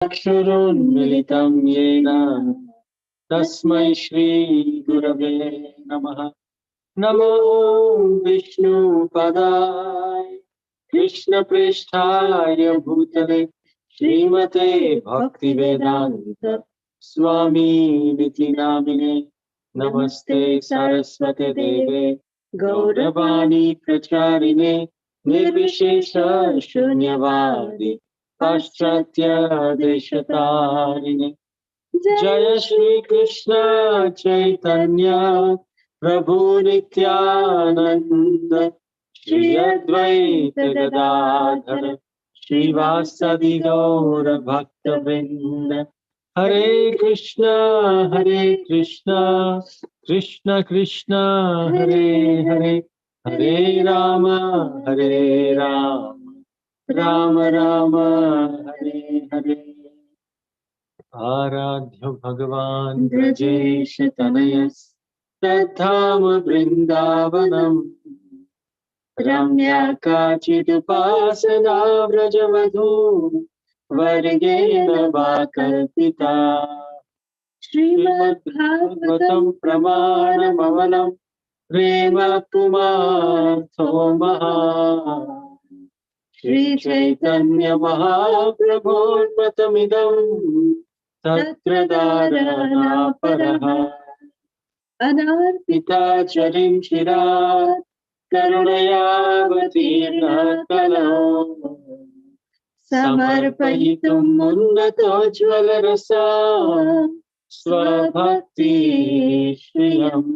चक्षुरुन्मिलितं येन तस्मै श्रीगुरवे नमः। नमो विष्णुपदाय कृष्णप्रेष्ठाय भूतले श्रीमते भक्तिवेदान्त स्वामीनिति नामिने। नमस्ते सरस्वते देवे गौरवाणी प्रचारिणे निर्विशेष शून्यवादी पाश्चात्य देशतारिणे। जय श्री कृष्ण चैतन्य प्रभु नित्यानंद श्री अद्वैत गदाधर श्रीवासदि गौर भक्तवृंद। हरे कृष्णा कृष्ण कृष्ण हरे हरे, हरे राम राम राम हरे हरे। आराध्य भगवान् ब्रजेश तनयस् तद्धाम वृन्दावनम्। रम्या काचिदुपासना व्रजवधू वर्गेण वा कल्पिता। श्रीमद्भागवतं प्रमाणमवलं प्रेम पुमार्थो महान्। श्री चैतन्य महाप्रभोन्मतमिदं तत्र दारणा परः। अनार्पिता चरिं चिरात् करुणयावतीर्णः कलौ समर्पयितुं मुन्नतोज्ज्वलरसा स्वभक्ति श्रियम्।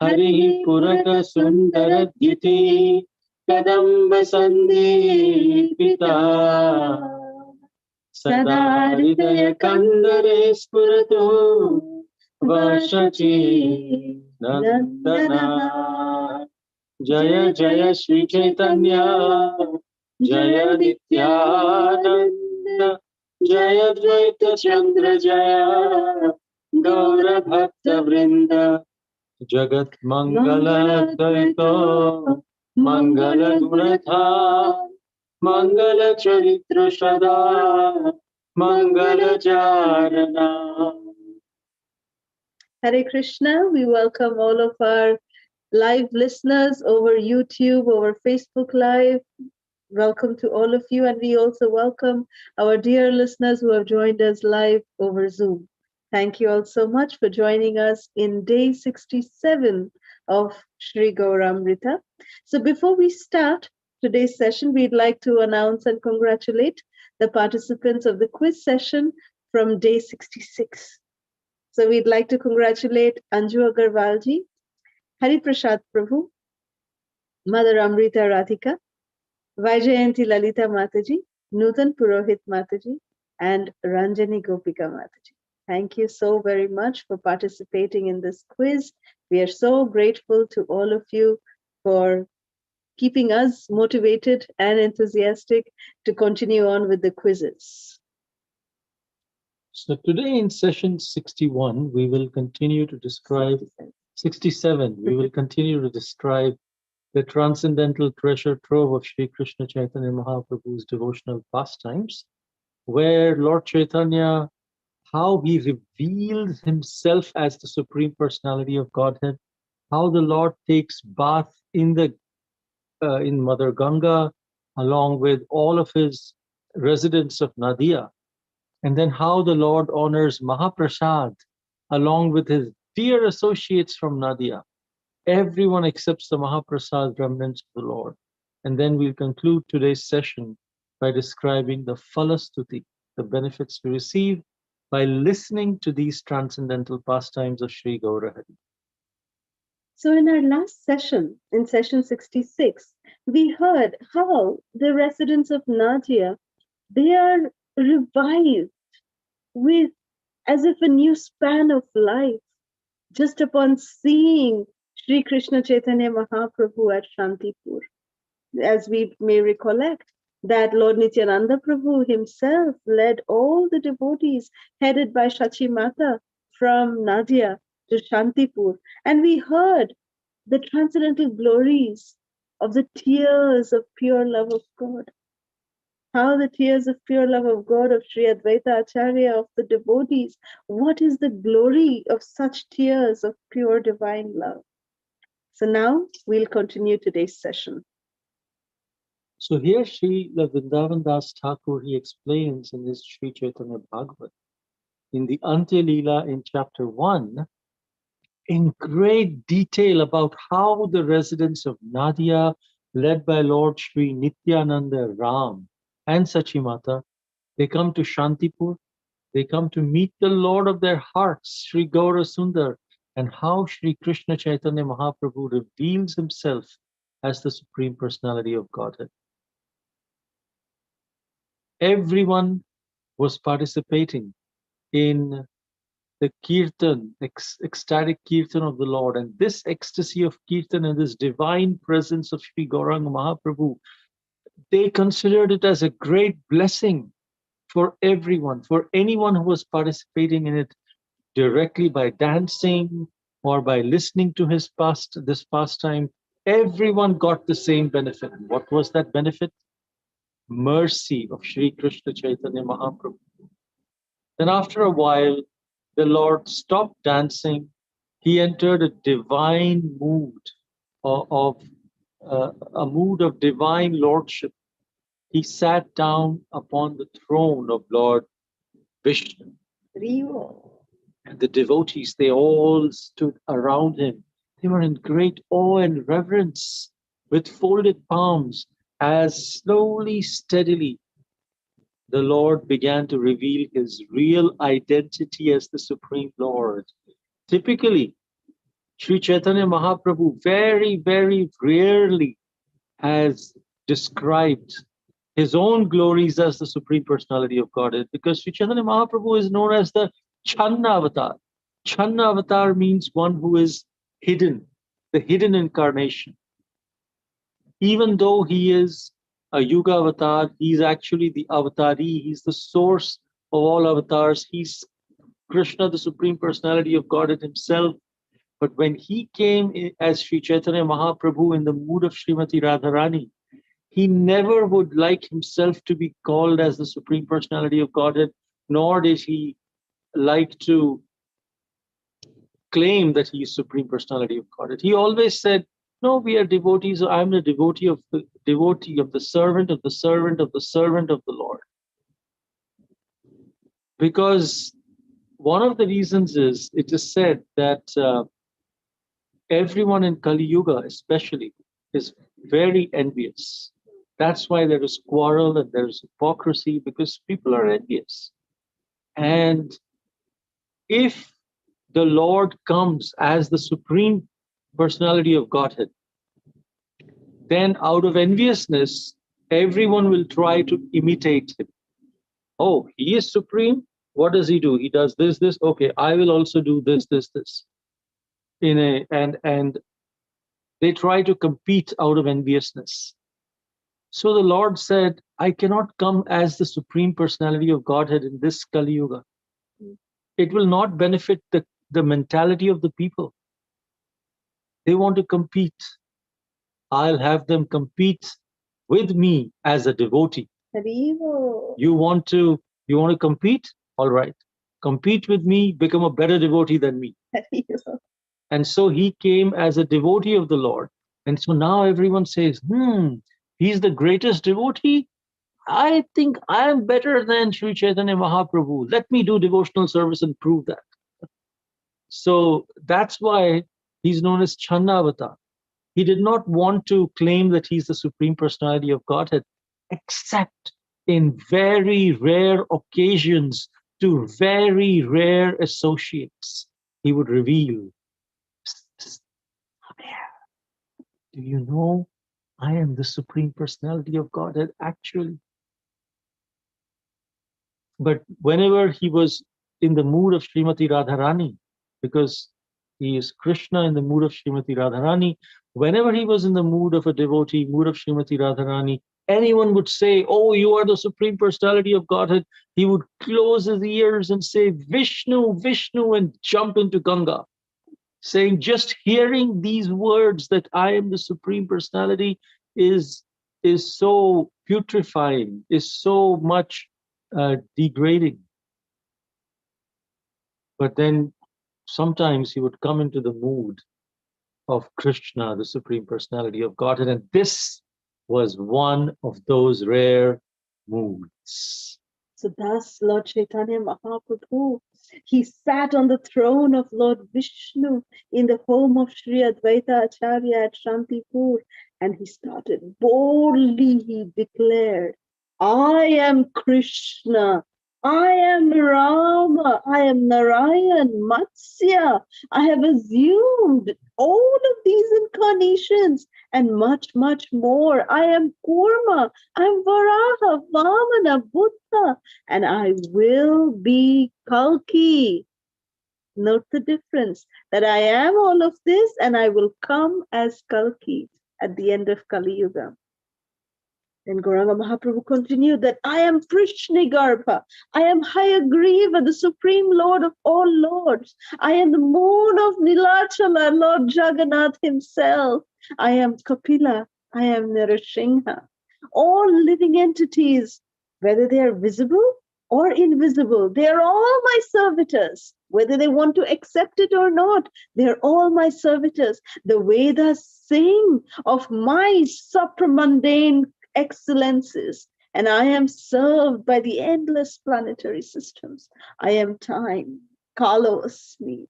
हरिः पुरकसुन्दरद्युति कदम्ब सन्दीपिता सदा हृदय कंदरे स्फुरतु वर्षची नंदना। जय जय श्री चैतन्य जय नित्यानंद जय द्वैत चंद्र जय गौर भक्त वृंद। जगत मंगल द्वैतो मंगल गुणधाम मंगल चरित्र सदा मंगल चारणा। Hare Krishna, we welcome all of our live listeners over YouTube, over Facebook Live. Welcome to all of you, and we also welcome our dear listeners who have joined us live over Zoom. Thank you all so much for joining us in day 67 of Sri Gauramrita. So before we start today's session, we'd like to announce and congratulate the participants of the quiz session from day 66. So we'd like to congratulate Anju Agarwalji, Hari Prasad Prabhu, Mother Amrita Radhika, Vaijayanti Lalita Mataji, Nutan Purohit Mataji, and Ranjani Gopika Mataji. Thank you so very much for participating in this quiz. We are so grateful to all of you for keeping us motivated and enthusiastic to continue on with the quizzes. So today in session 61, we will continue to describe 67. We will continue to describe the transcendental treasure trove of Sri Krishna Chaitanya Mahaprabhu's devotional pastimes, where Lord Chaitanya, how he reveals himself as the Supreme Personality of Godhead, how the Lord takes bath in Mother Ganga, along with all of his residents of Nadia, and then how the Lord honors Mahaprasad, along with his dear associates from Nadia. Everyone accepts the Mahaprasad remnants of the Lord. And then we'll conclude today's session by describing the Phala Stuti, the benefits we receive by listening to these transcendental pastimes of Sri Gaurahari. So in our last session, in session 66, we heard how the residents of Nadia, they are revived with as if a new span of life just upon seeing Sri Krishna Chaitanya Mahaprabhu at Shantipur. As we may recollect, that Lord Nityananda Prabhu himself led all the devotees headed by Shachi Mata from Nadia to Shantipur. And we heard the transcendental glories of the tears of pure love of God. How the tears of pure love of God of Sri Advaita Acharya, of the devotees, what is the glory of such tears of pure divine love? So now we'll continue today's session. So here Sri Vrindavan Das Thakur, he explains in his Sri Chaitanya Bhagavat, in the Antya Leela in chapter 1, in great detail about how the residents of Nadia, led by Lord Sri Nityananda Ram and Sachimata, they come to Shantipur, they come to meet the Lord of their hearts, Sri Gaura Sundar, and how Sri Krishna Chaitanya Mahaprabhu reveals himself as the Supreme Personality of Godhead. Everyone was participating in the kirtan, ecstatic kirtan of the Lord. And this ecstasy of kirtan and this divine presence of Sri Gauranga Mahaprabhu, they considered it as a great blessing for everyone, for anyone who was participating in it directly by dancing or by listening to this pastime. Everyone got the same benefit. What was that benefit? Mercy of Sri Krishna Chaitanya Mahaprabhu. Then after a while, the Lord stopped dancing. He entered a divine mood of a mood of divine lordship. He sat down upon the throne of Lord Vishnu. And the devotees, they all stood around him. They were in great awe and reverence with folded palms as slowly, steadily, the Lord began to reveal his real identity as the Supreme Lord. Typically, Sri Chaitanya Mahaprabhu very, very rarely has described his own glories as the Supreme Personality of Godhead, because Sri Chaitanya Mahaprabhu is known as the Channa Avatar. Channa Avatar means one who is hidden, the hidden incarnation. Even though he is a Yuga Avatar, he's actually the Avatari, he's the source of all avatars, he's Krishna, the Supreme Personality of Godhead himself. But when he came as Sri Chaitanya Mahaprabhu in the mood of Srimati Radharani, he never would like himself to be called as the Supreme Personality of Godhead, nor did he like to claim that he is Supreme Personality of Godhead. He always said, no, we are devotees. I'm a devotee of the servant of the servant of the servant of the Lord. Because one of the reasons is, it is said that everyone in Kali Yuga especially is very envious. That's why there is quarrel and there is hypocrisy, because people are envious. And if the Lord comes as the Supreme Personality of Godhead, then out of enviousness, everyone will try to imitate him. Oh, he is supreme. What does he do? He does this, this. Okay, I will also do this, this, this. And they try to compete out of enviousness. So the Lord said, I cannot come as the Supreme Personality of Godhead in this Kali Yuga. It will not benefit the mentality of the people. They want to compete. I'll have them compete with me as a devotee. You want to compete? All right. Compete with me, become a better devotee than me. And so he came as a devotee of the Lord. And so now everyone says, he's the greatest devotee. I think I am better than Sri Chaitanya Mahaprabhu. Let me do devotional service and prove that. So that's why he's known as Channa Avatar. He did not want to claim that he's the Supreme Personality of Godhead, except in very rare occasions to very rare associates. He would reveal, do you know I am the Supreme Personality of Godhead actually? But whenever he was in the mood of Srimati Radharani, because he is Krishna in the mood of Srimati Radharani, whenever he was in the mood of a devotee, mood of Srimati Radharani, anyone would say, oh, you are the Supreme Personality of Godhead. He would close his ears and say, Vishnu, Vishnu, and jump into Ganga, saying just hearing these words that I am the Supreme Personality is is so putrefying, is so much degrading. But then sometimes he would come into the mood of Krishna, the Supreme Personality of Godhead, and this was one of those rare moods. So thus, Lord Chaitanya Mahaprabhu, he sat on the throne of Lord Vishnu in the home of Sri Advaita Acharya at Shantipur, and he started boldly, he declared, I am Krishna, I am Rama, I am Narayan, Matsya, I have assumed all of these incarnations and much, much more. I am Kurma, I'm Varaha, Vamana, Buddha, and I will be Kalki. Note the difference that I am all of this and I will come as Kalki at the end of Kali Yuga. Then Gauranga Mahaprabhu continued that I am Prishnigarbha, I am Hayagriva, the Supreme Lord of all Lords. I am the moon of Nilachala, Lord Jagannath himself. I am Kapila, I am Narasingha. All living entities, whether they are visible or invisible, they are all my servitors. Whether they want to accept it or not, they are all my servitors. The Vedas sing of my supramundane excellences, and I am served by the endless planetary systems. I am time, Kalosmi,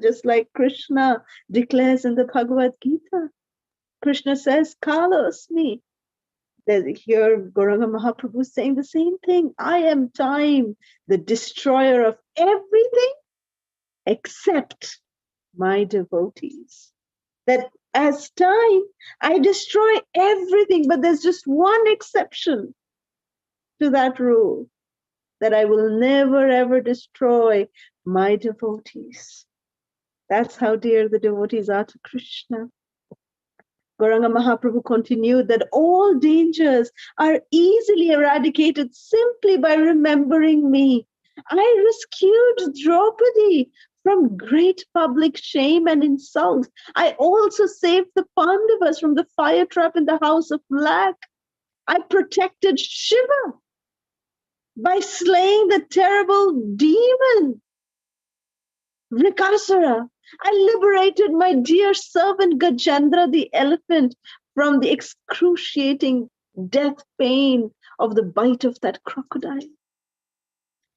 just like Krishna declares in the Bhagavad Gita. Krishna says, Kalosmi. Here, Gauranga Mahaprabhu is saying the same thing. I am time, the destroyer of everything except my devotees. That as time, I destroy everything, but there's just one exception to that rule, that I will never ever destroy my devotees. That's how dear the devotees are to Krishna. Gauranga Mahaprabhu continued that all dangers are easily eradicated simply by remembering me. I rescued Draupadi from great public shame and insult. I also saved the Pandavas from the fire trap in the house of black. I protected Shiva by slaying the terrible demon, Rikasura. I liberated my dear servant Gajendra the elephant from the excruciating death pain of the bite of that crocodile.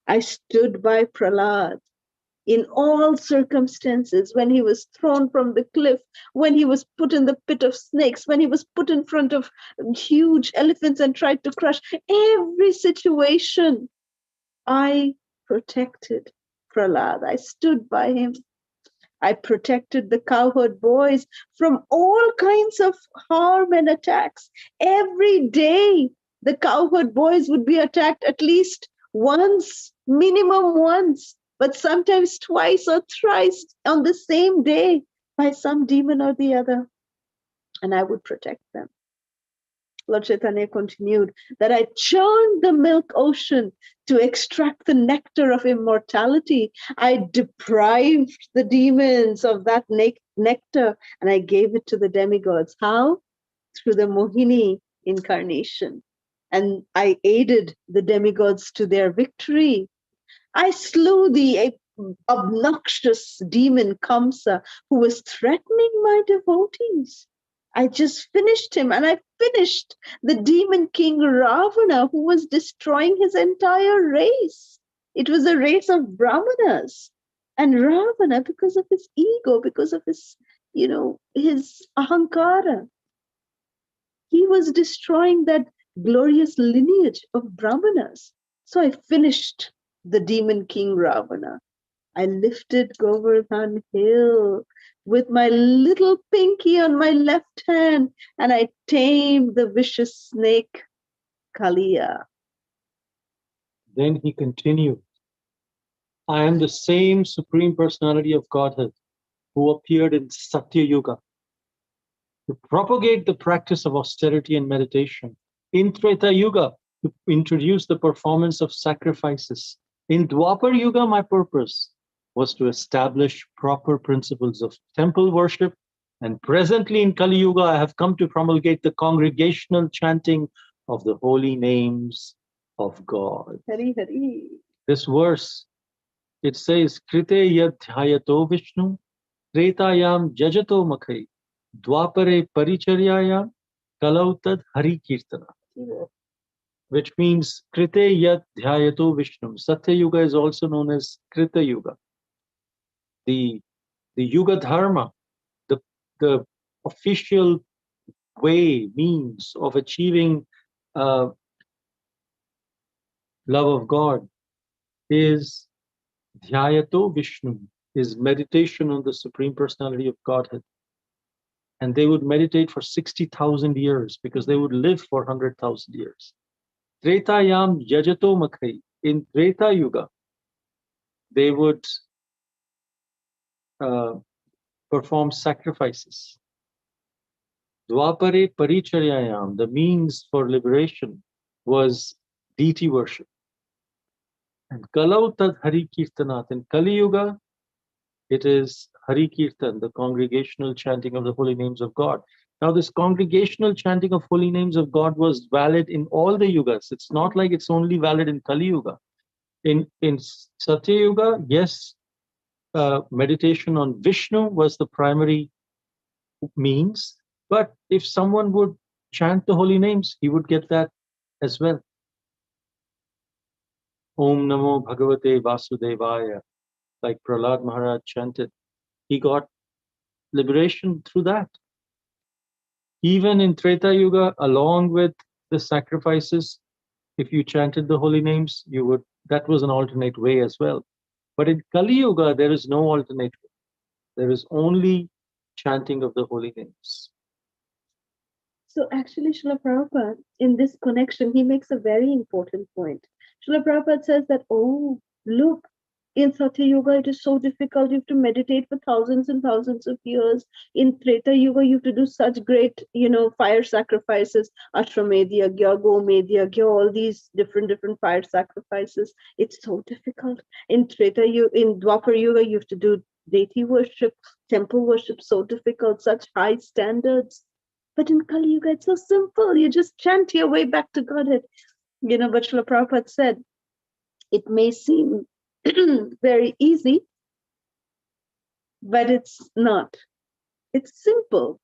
I stood by Prahlad in all circumstances, when he was thrown from the cliff, when he was put in the pit of snakes, when he was put in front of huge elephants and tried to crush. Every situation, I protected Prahlad. I stood by him. I protected the cowherd boys from all kinds of harm and attacks. Every day, the cowherd boys would be attacked at least once, minimum once, but sometimes twice or thrice on the same day by some demon or the other. And I would protect them. Lord Chaitanya continued that I churned the milk ocean to extract the nectar of immortality. I deprived the demons of that nectar and I gave it to the demigods. How? Through the Mohini incarnation. And I aided the demigods to their victory. I slew the obnoxious demon Kamsa who was threatening my devotees. I just finished him, and I finished the demon king Ravana who was destroying his entire race. It was a race of Brahmanas. And Ravana, because of his ego, because of his, his ahankara, he was destroying that glorious lineage of Brahmanas. So I finished the demon king Ravana. I lifted Govardhan Hill with my little pinky on my left hand, and I tamed the vicious snake Kaliya. Then he continued, I am the same Supreme Personality of Godhead who appeared in Satya Yuga to propagate the practice of austerity and meditation. In Treta Yuga, to introduce the performance of sacrifices. In Dwapar Yuga, my purpose was to establish proper principles of temple worship And presently in Kali Yuga, I have come to promulgate the congregational chanting of the holy names of God. Hari Hari. This verse, it says, Krite yad dhyayato Vishnu, Tretayam jajato makhai, Dwapare paricharyayam, Kalautad Hari Kirtana. Which means Krite yad dhyayato Vishnu. Satya Yuga is also known as Krita Yuga. The Yuga Dharma, the official way, means of achieving love of God is Dhyayato Vishnu, is meditation on the Supreme Personality of Godhead. And they would meditate for 60,000 years because they would live for 100,000 years. Tretayam Yajato Makhai. In Treta Yuga, they would perform sacrifices. Dwapare Paricharyayam, the means for liberation was deity worship. And Kalautad Hari Kirtanat, in Kali Yuga, it is Hari Kirtan, the congregational chanting of the holy names of God. Now, this congregational chanting of holy names of God was valid in all the yugas. It's not like it's only valid in Kali Yuga. In Satya Yuga, yes, meditation on Vishnu was the primary means. But if someone would chant the holy names, he would get that as well. Om Namo Bhagavate Vasudevaya, like Prahlad Maharaj chanted, he got liberation through that. Even in Treta Yuga, along with the sacrifices, if you chanted the holy names, that was an alternate way as well. But in Kali Yuga, there is no alternate way. There is only chanting of the holy names. So actually, Srila Prabhupada, in this connection, he makes a very important point. Srila Prabhupada says that, oh, look, in Satya Yuga, it is so difficult. You have to meditate for thousands and thousands of years. In Treta Yuga, you have to do such great, fire sacrifices, Ashwamedhya, Gomedhya, all these different fire sacrifices. It's so difficult. In Dwapar Yuga, you have to do deity worship, temple worship, so difficult, such high standards. But in Kali Yuga, it's so simple. You just chant your way back to Godhead. But Srila Prabhupada said, it may seem very easy, but it's not. It's simple.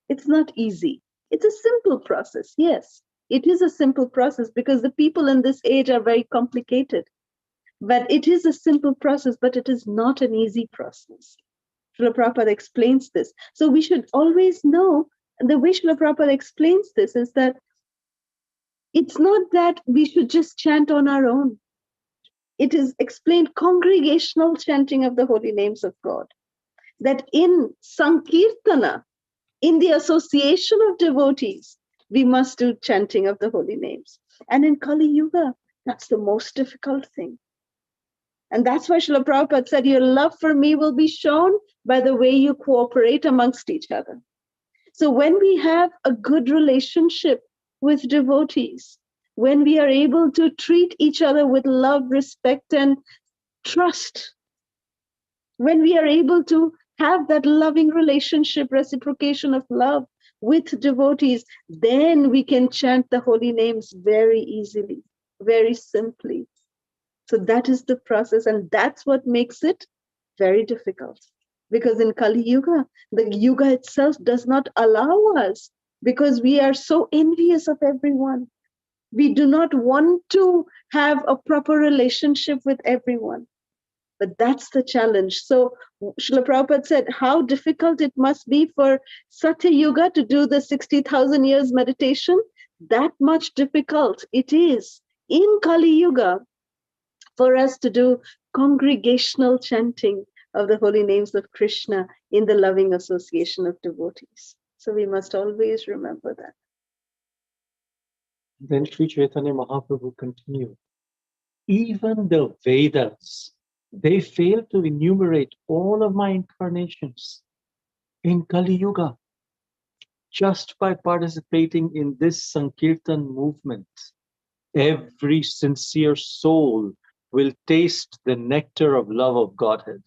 It's not easy. It's a simple process. Yes, it is a simple process because the people in this age are very complicated. But it is a simple process, but it is not an easy process. Srila Prabhupada explains this. So we should always know, the way Srila Prabhupada explains this is that it's not that we should just chant on our own. It is explained congregational chanting of the holy names of God. That in Sankirtana, in the association of devotees, we must do chanting of the holy names. And in Kali Yuga, that's the most difficult thing. And that's why Srila Prabhupada said, your love for me will be shown by the way you cooperate amongst each other. So when we have a good relationship with devotees, when we are able to treat each other with love, respect, and trust, when we are able to have that loving relationship, reciprocation of love with devotees, then we can chant the holy names very easily, very simply. So that is the process, and that's what makes it very difficult. Because in Kali Yuga, the Yuga itself does not allow us, because we are so envious of everyone. We do not want to have a proper relationship with everyone. But that's the challenge. So Srila Prabhupada said how difficult it must be for Satya Yuga to do the 60,000 years meditation. That much difficult it is in Kali Yuga for us to do congregational chanting of the holy names of Krishna in the loving association of devotees. So we must always remember that. Then Sri Chaitanya Mahaprabhu continued, even the Vedas, they fail to enumerate all of my incarnations in Kali Yuga. Just by participating in this Sankirtan movement, every sincere soul will taste the nectar of love of Godhead.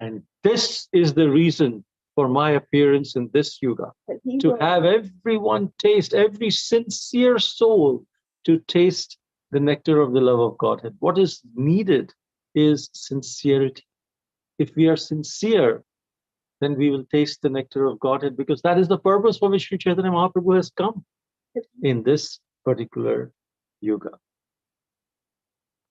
And this is the reason for my appearance in this yuga, to have everyone taste, every sincere soul to taste the nectar of the love of Godhead. What is needed is sincerity. If we are sincere, then we will taste the nectar of Godhead, because that is the purpose for which Sri Chaitanya Mahaprabhu has come in this particular yuga.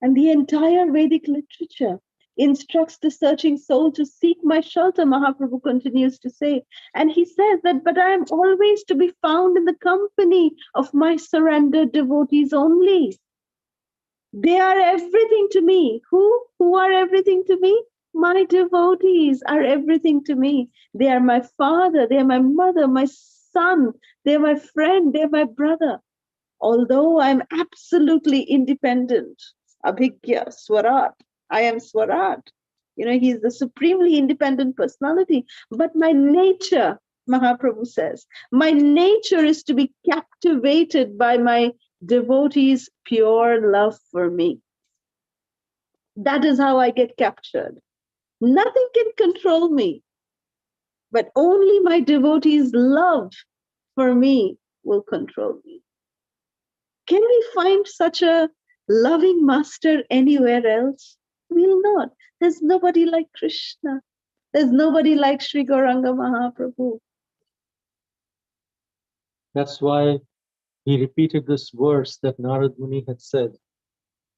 And the entire Vedic literature instructs the searching soul to seek my shelter, Mahaprabhu continues to say. And he says that, but I am always to be found in the company of my surrendered devotees only. They are everything to me. Who are everything to me? My devotees are everything to me. They are my father, they are my mother, my son, they are my friend, they are my brother. Although I'm absolutely independent, Abhigya, Swarat, I am Swarat. You know, he's the supremely independent personality. But my nature, Mahaprabhu says, my nature is to be captivated by my devotees' pure love for me. That is how I get captured. Nothing can control me, but only my devotees' love for me will control me. Can we find such a loving master anywhere else? We'll not. There's nobody like Krishna. There's nobody like Sri Gauranga Mahaprabhu. That's why he repeated this verse that Narad Muni had said,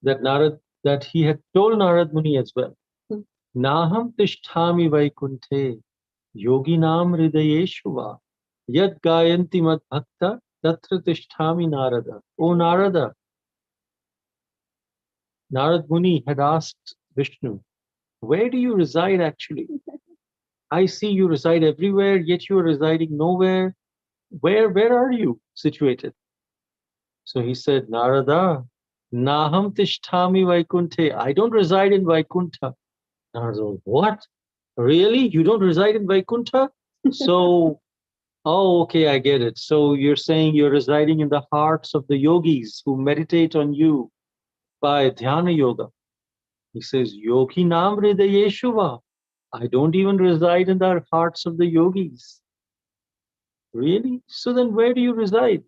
that he had told Narad Muni as well. Naham tishtami vaikunthe yoginam hridayeshuva yad gayanti mad bhakta tatra tishtami Narada. O Narada, Narad Muni had asked Vishnu, where do you reside actually? I see you reside everywhere, yet you are residing nowhere. Where are you situated? So he said, Narada, Naham tishtami vaikunthe. I don't reside in Vaikuntha. Narada, what? Really? You don't reside in Vaikuntha? So, oh, okay, I get it. So you're saying you're residing in the hearts of the yogis who meditate on you by dhyana yoga. He says, Yogi nam hridayeshuva. I don't even reside in the hearts of the yogis. Really? So then where do you reside?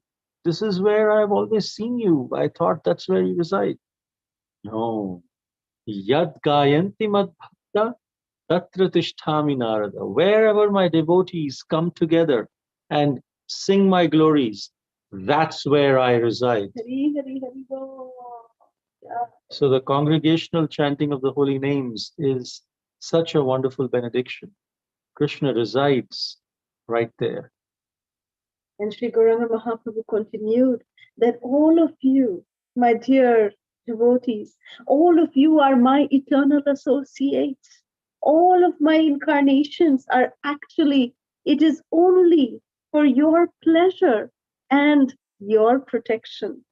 This is where I've always seen you. I thought that's where you reside. No. Yad gayanti mad bhakta tatra tishtami Narada. Wherever my devotees come together and sing my glories, that's where I reside. Hari, Hari, Hari, Bo. Yeah. So the congregational chanting of the holy names is such a wonderful benediction. Krishna resides right there. And Sri Gauranga Mahaprabhu continued that all of you, my dear devotees, all of you are my eternal associates. All of my incarnations are actually, it is only for your pleasure and your protection.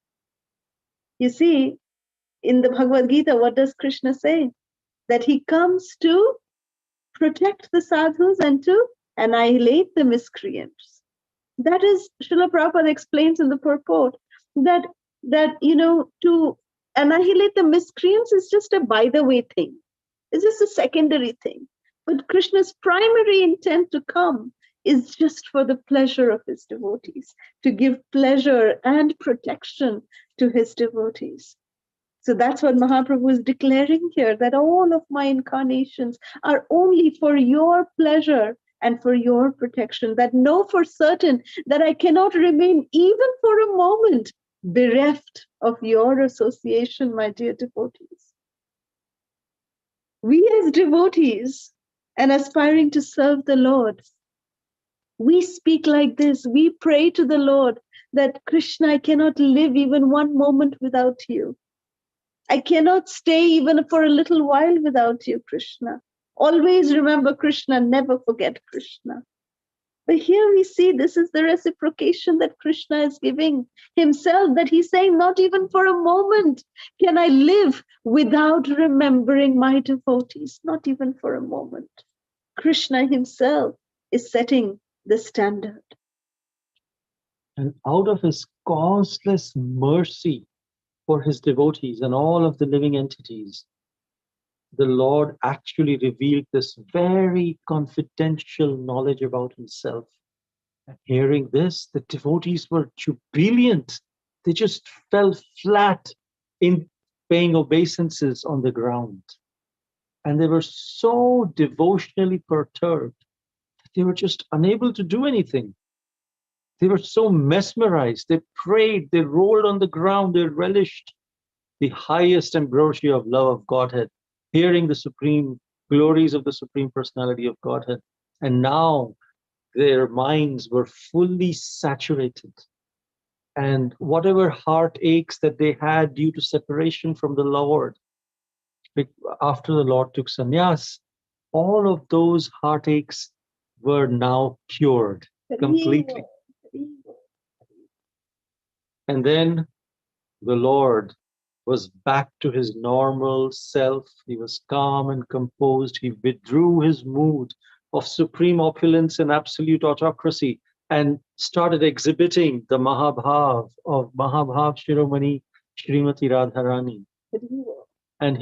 You see, in the Bhagavad Gita, what does Krishna say? That he comes to protect the sadhus and to annihilate the miscreants. That is, Srila Prabhupada explains in the purport that to annihilate the miscreants is just a by the way thing. It's just a secondary thing. But Krishna's primary intent to come is just for the pleasure of his devotees, to give pleasure and protection to his devotees. So that's what Mahaprabhu is declaring here, that all of my incarnations are only for your pleasure and for your protection, that know for certain that I cannot remain even for a moment bereft of your association, my dear devotees. We as devotees and aspiring to serve the Lord, we speak like this, we pray to the Lord that Krishna, I cannot live even one moment without you. I cannot stay even for a little while without you, Krishna. Always remember Krishna, never forget Krishna. But here we see this is the reciprocation that Krishna is giving himself, that he's saying, not even for a moment can I live without remembering my devotees, not even for a moment. Krishna himself is setting the standard. And out of his causeless mercy for his devotees and all of the living entities, the Lord actually revealed this very confidential knowledge about himself. And hearing this, the devotees were jubilant. They just fell flat in paying obeisances on the ground. And they were so devotionally perturbed that they were just unable to do anything. They were so mesmerized. They prayed, they rolled on the ground, they relished the highest ambrosia of love of Godhead, hearing the supreme glories of the Supreme Personality of Godhead. And now their minds were fully saturated. And whatever heartaches that they had due to separation from the Lord, after the Lord took sannyas, all of those heartaches were now cured completely. And then the Lord was back to his normal self. He was calm and composed. He withdrew his mood of supreme opulence and absolute autocracy and started exhibiting the Mahabhav of Mahabhav Shiromani Srimati Radharani. And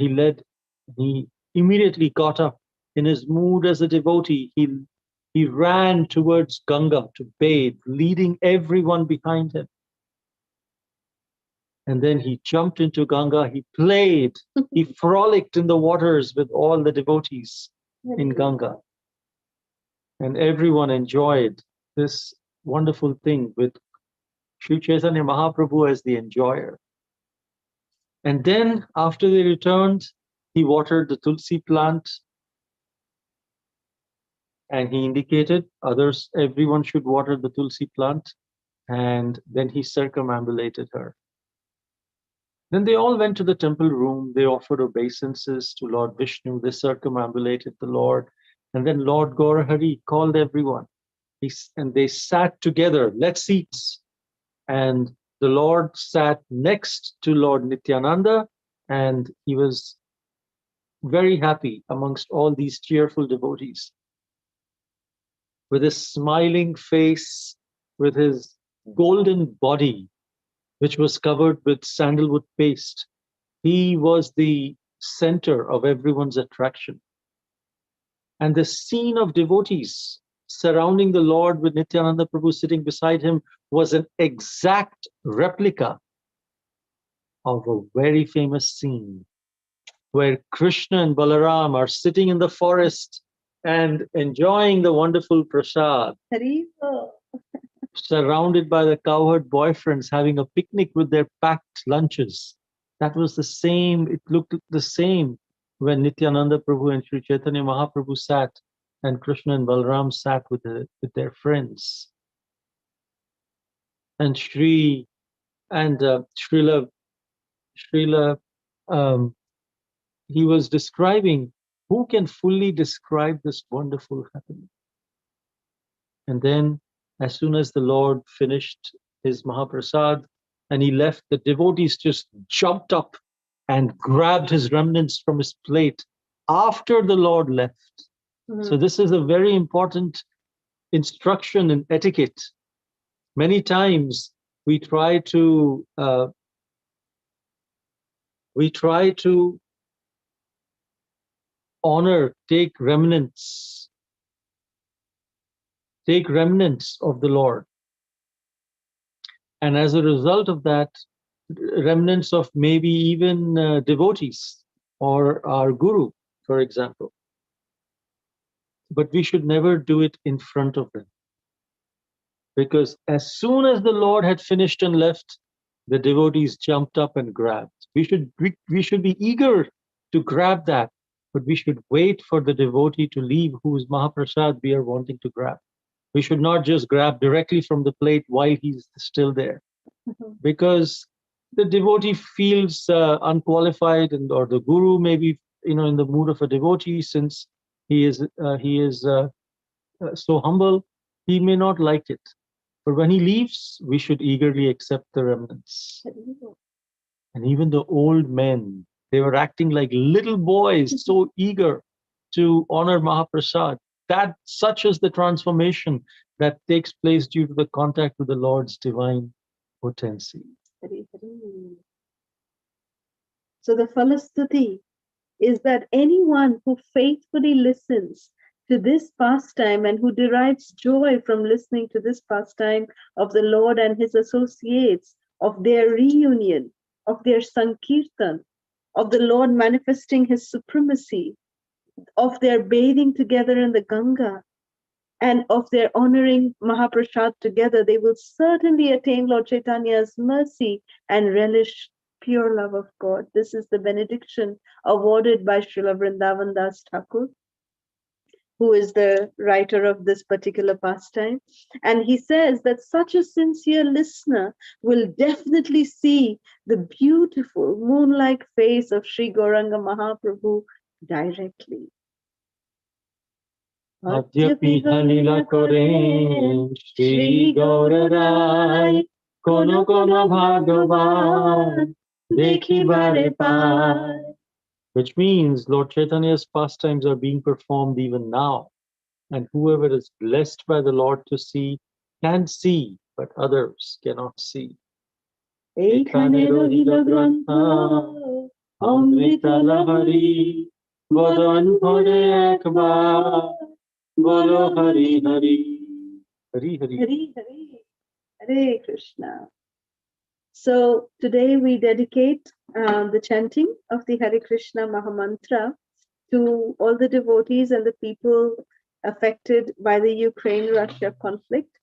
he immediately got up in his mood as a devotee. He ran towards Ganga to bathe, leading everyone behind him. And then he jumped into Ganga, he played, he frolicked in the waters with all the devotees in Ganga. And everyone enjoyed this wonderful thing with Sri Chaitanya Mahaprabhu as the enjoyer. And then after they returned, he watered the Tulsi plant and he indicated everyone should water the Tulsi plant. And then he circumambulated her. Then they all went to the temple room. They offered obeisances to Lord Vishnu. They circumambulated the Lord. And then Lord Gaurahari called everyone. And they sat together. Let's eat. And the Lord sat next to Lord Nityananda. And he was very happy amongst all these cheerful devotees. With his smiling face, with his golden body, which was covered with sandalwood paste. He was the center of everyone's attraction. And the scene of devotees surrounding the Lord with Nityananda Prabhu sitting beside him was an exact replica of a very famous scene where Krishna and Balaram are sitting in the forest and enjoying the wonderful prasad, surrounded by the cowherd boyfriends having a picnic with their packed lunches. That was the same, it looked the same when Nityananda Prabhu and Sri Chaitanya Mahaprabhu sat and Krishna and Balaram sat with their friends. And Srila, he was describing, who can fully describe this wonderful happening? And then as soon as the Lord finished his Mahaprasad and he left, the devotees just jumped up and grabbed his remnants from his plate after the Lord left. Mm-hmm. So this is a very important instruction in etiquette. Many times we try to honor, take remnants of the Lord. And as a result of that, remnants of maybe even devotees or our guru, for example. But we should never do it in front of them. Because as soon as the Lord had finished and left, the devotees jumped up and grabbed. We should be eager to grab that, but we should wait for the devotee to leave whose Mahaprasad we are wanting to grab. We should not just grab directly from the plate while he's still there. Because the devotee feels unqualified, or the guru may be, in the mood of a devotee, since he is so humble, he may not like it. But when he leaves, we should eagerly accept the remnants. And even the old men, they were acting like little boys, so eager to honor Mahaprasad. Such is the transformation that takes place due to the contact with the Lord's divine potency. So the Phala Stuti is that anyone who faithfully listens to this pastime and who derives joy from listening to this pastime of the Lord and his associates, of their reunion, of their Sankirtan, of the Lord manifesting his supremacy, of their bathing together in the Ganga, and of their honoring Mahaprasad together, they will certainly attain Lord Chaitanya's mercy and relish pure love of God. This is the benediction awarded by Srila Vrindavan Das Thakur, who is the writer of this particular pastime. And he says that such a sincere listener will definitely see the beautiful moon-like face of Sri Gauranga Mahaprabhu directly. Adyapi halila koren Shri Gaurarai Kono kono bhagavan Dekhi bare pai. Which means Lord Chaitanya's pastimes are being performed even now. And whoever is blessed by the Lord to see can see, but others cannot see. Ekhane rohilo grantha Amrita lahari Bodhan bhore ekbar Bolo Hari Hari. Hari Hari. Hari Hari. Hare Krishna. So today we dedicate the chanting of the Hare Krishna Maha Mantra to all the devotees and the people affected by the Ukraine-Russia conflict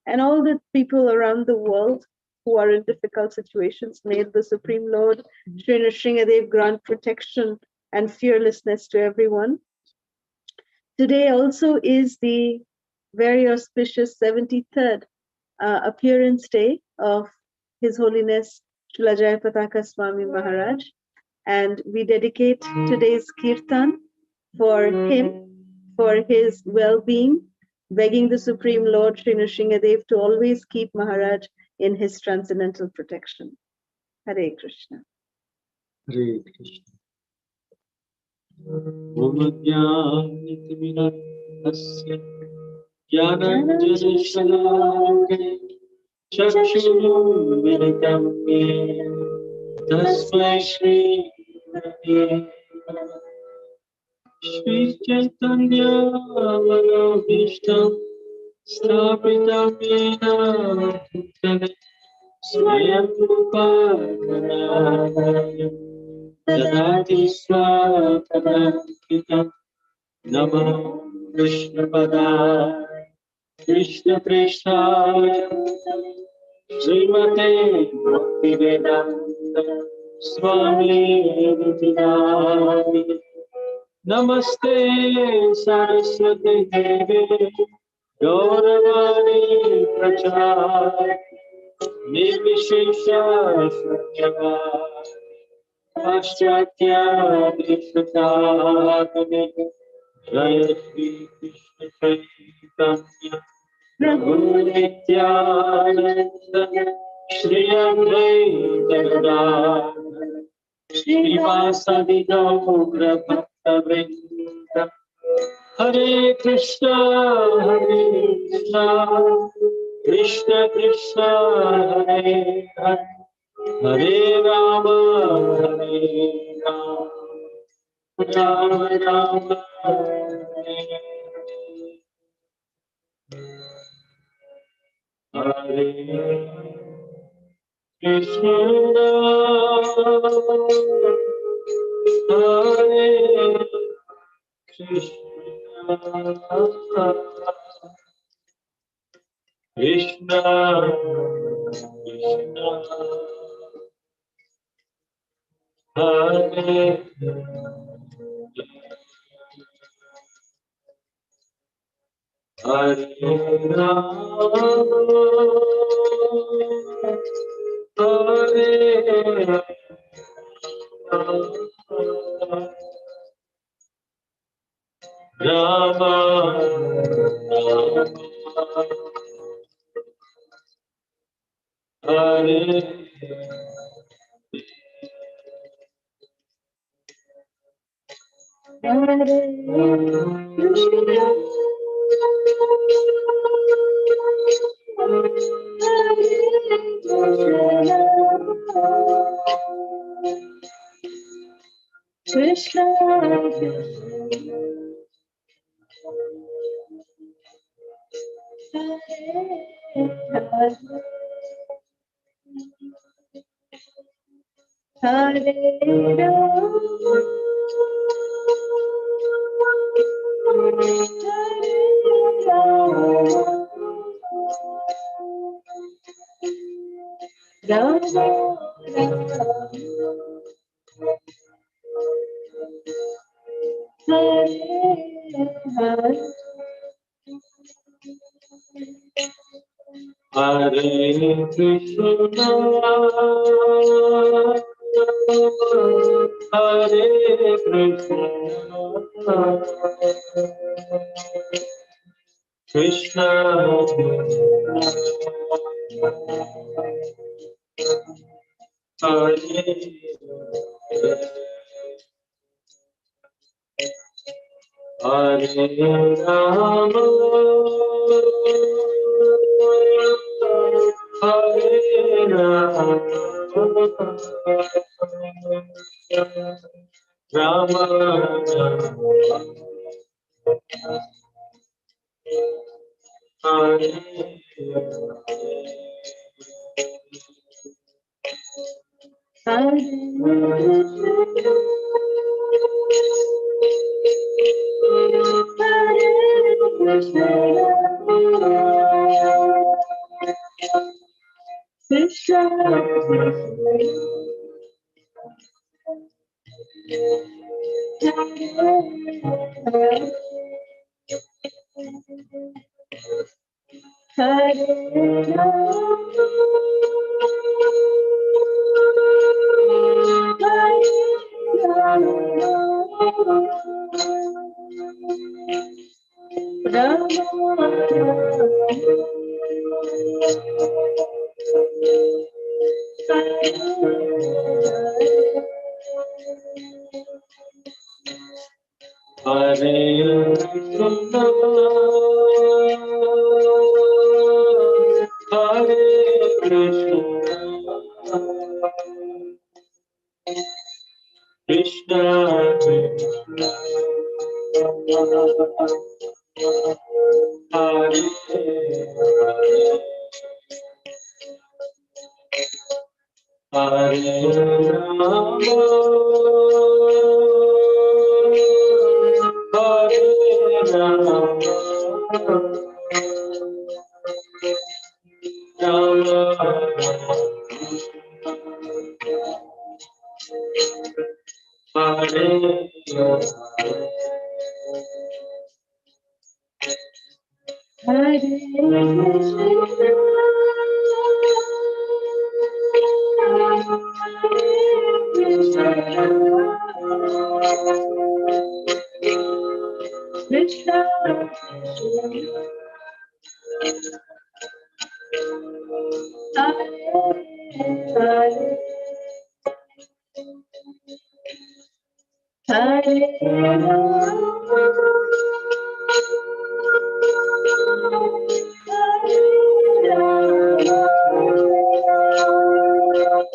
and all the people around the world who are in difficult situations. May the Supreme Lord Sri Nrsingadev grant protection and fearlessness to everyone. Today also is the very auspicious 73rd appearance day of His Holiness Srila Jayapataka Swami Maharaj. And we dedicate today's kirtan for him, for his well-being, begging the Supreme Lord Sri Nrsingadev to always keep Maharaj in his transcendental protection. Hare Krishna. Hare Krishna. Om Jnana-Timirandasya Jnananjana-Shalakaya Chakshuru-militam Yena Tasmai Shri Shri Chaitanya Manobhishtam Sthapitam Yena Bhutale Swayam Rupa Kadaya Dadati Swapadam Namah Krishna Padaya Krishna Preshaya Srimate Bhaktivedanta Swami Nityanandi Namaste Saraswati Devi Gauravani Prachar Nirvishesha Shunyavadi Paschatya Vishvatagami Jaya Shri Krishna Chaitanya Prabhu Nityananda Shri Advaita Gadadhara Srivasadi Gaura Bhakta Vrinda Hare Krishna Krishna Krishna Hare Hare Hare Rama Hare Rama Rama Rama Hare Hare Krishna Hare Krishna Krishna Krishna Hare Hare Rama Hare Krishna, Hare Krishna, Hare Rama, Hare Rama, Rama Hare Krishna, Hare Krishna, Krishna Krishna, Hare Hare, Hare Rama, Hare Rama, Rama Rama, Hare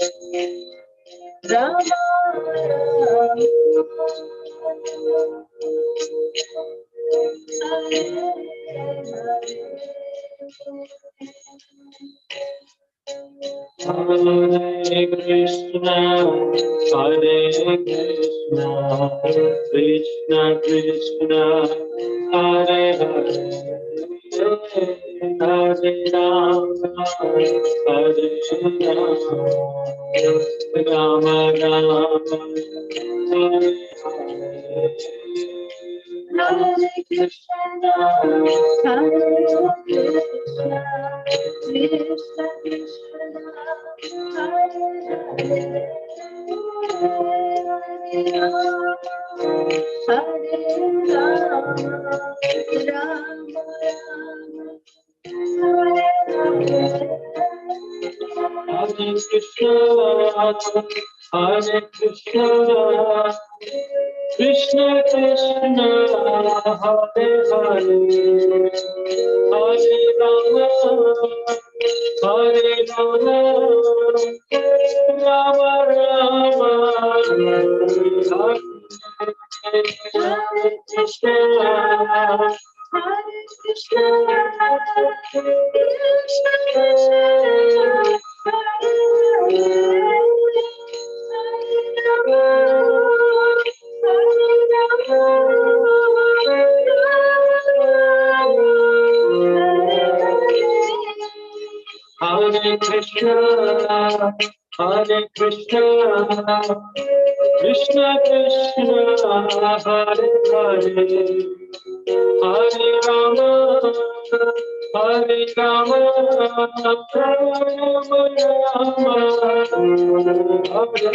Krishna, Hare Krishna, Krishna Krishna, Hare Krishna, Krishna Krishna, Hare Hare, Hare Rama, Hare Rama, Rama Rama, Hare Krishna, Hare Krishna, Krishna Krishna, Hare Krishna, Hare Krishna, Krishna Krishna, Hare Hare, Hare Rama, Hare Rama, Rama Rama, Hare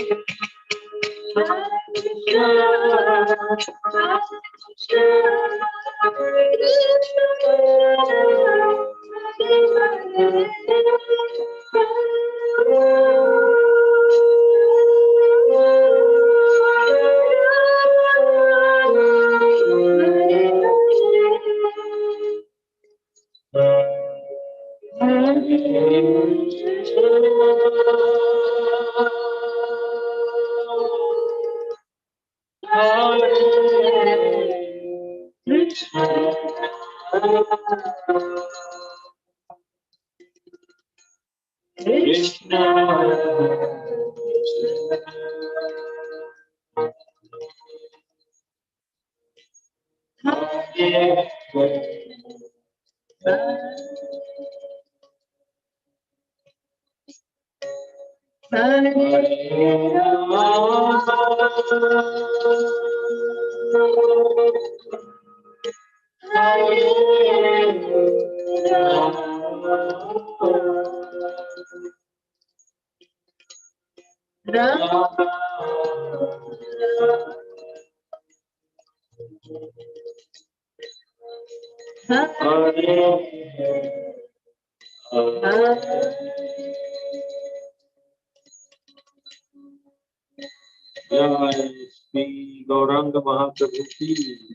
Jai Shri Gauranga Mahaprabhu ki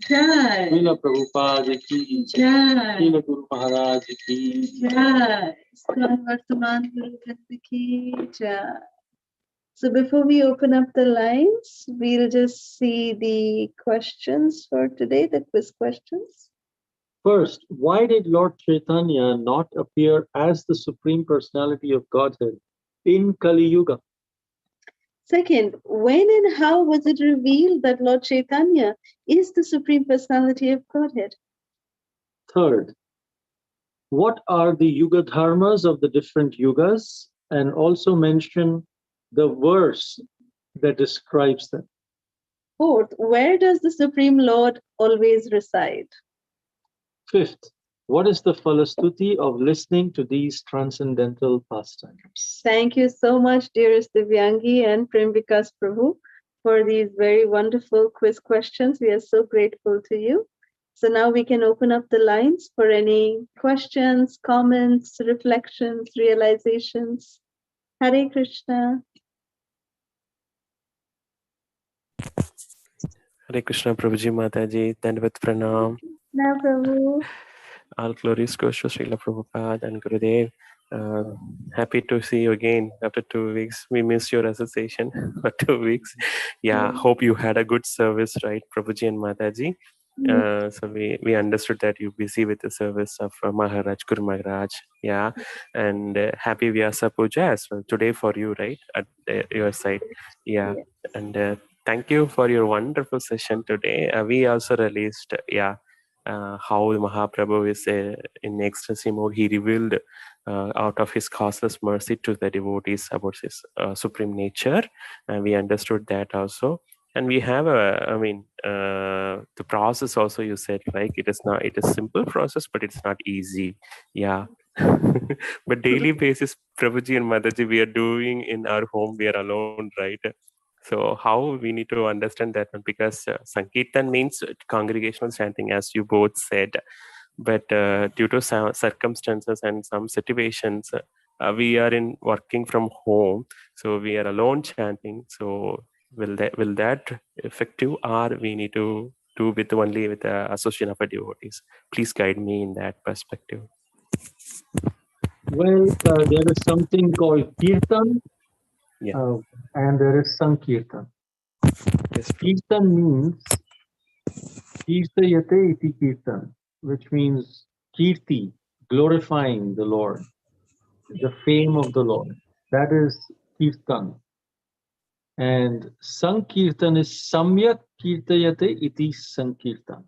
Jai, Srila Prabhupada ki Jai, Srila Guru Maharaj ki Jai, Sri Vartaman Guru Vrinda ki Jai. So before we open up the lines, we'll just see the questions for today, the quiz questions. First, why did Lord Chaitanya not appear as the Supreme Personality of Godhead in Kali Yuga? Second, when and how was it revealed that Lord Chaitanya is the Supreme Personality of Godhead? Third, what are the Yuga Dharmas of the different Yugas? And also mention the verse that describes them. Fourth, where does the Supreme Lord always reside? Fifth, what is the Phala Stuti of listening to these transcendental pastimes? Thank you so much, dearest Divyangi and Premvikas Prabhu, for these very wonderful quiz questions. We are so grateful to you. So now we can open up the lines for any questions, comments, reflections, realizations. Hare Krishna. Hare Krishna Prabhuji Mataji, Dandavat Pranam. Now, Prabhu. All glories goes to Srila Prabhupada and Gurudev. Happy to see you again after 2 weeks. We missed your association for 2 weeks. Yeah, hope you had a good service, right, Prabhuji and Mataji? So we understood that you're busy with the service of Maharaj, Guru Maharaj. Yeah, and happy Vyasa Puja as well today for you, right, at your side. Yeah, and thank you for your wonderful session today. We also released, how Mahaprabhu is in ecstasy mode. He revealed out of his causeless mercy to the devotees about his supreme nature, and we understood that also. And we have the process also, you said, like it is simple process, but it's not easy. Yeah. But daily basis, Prabhuji and Mataji, we are doing in our home, we are alone, right? So how we need to understand that one, because Sankirtan means congregational chanting, as you both said, but due to some circumstances and some situations, we are in working from home, so we are alone chanting. So will that effective, or we need to do with only with the association of devotees? Please guide me in that perspective. Well, there is something called Kirtan, Yeah. and there is Sankirtan. Yes, Prabhu. Kirtan means Kirtayate iti Kirtan, which means Kirti, glorifying the Lord, the fame of the Lord. That is Kirtan. And Sankirtan is Samyak Kirtayate iti Sankirtan.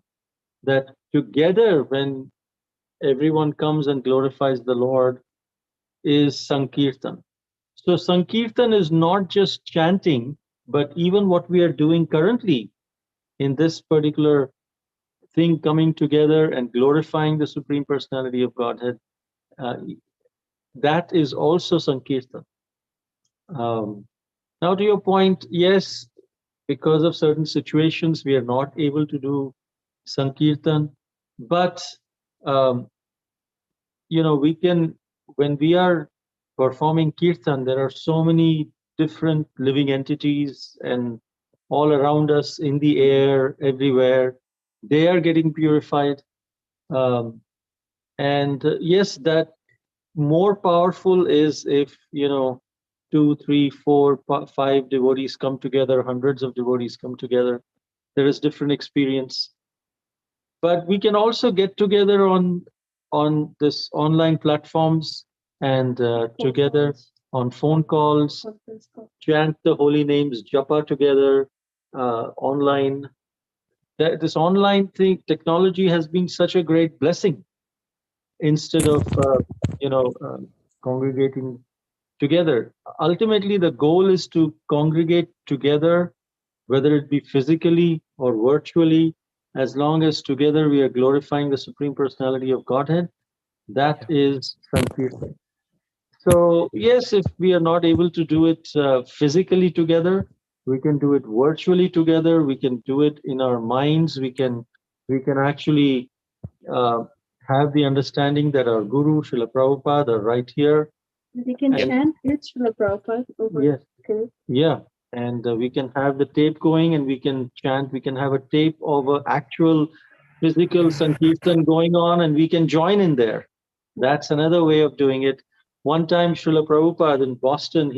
That together, when everyone comes and glorifies the Lord, is Sankirtan. So Sankirtan is not just chanting, but even what we are doing currently in this particular thing, coming together and glorifying the Supreme Personality of Godhead, that is also Sankirtan. Now, to your point, yes, because of certain situations, we are not able to do Sankirtan, but um, we can, when we are performing Kirtan, there are so many different living entities and all around us, in the air, everywhere. They are getting purified. Um, and yes, that more powerful is if, two, three, four, five devotees come together, hundreds of devotees come together. There is different experience. But we can also get together on this online platforms and together on phone calls, chant the holy names, japa together online. This online thing, technology has been such a great blessing instead of congregating together. Ultimately, the goal is to congregate together, whether it be physically or virtually, as long as together we are glorifying the Supreme Personality of Godhead. That is Sankirtan. So, yes, if we are not able to do it physically together, we can do it virtually together. We can do it in our minds. We can actually uh, have the understanding that our Guru, Srila Prabhupada, are right here. We can chant with Srila Prabhupada over. Yes. Okay. Yeah. And we can have the tape going and we can chant. We can have a tape of an actual physical Sankirtan going on and we can join in there. That's another way of doing it. One time, Srila Prabhupada in Boston,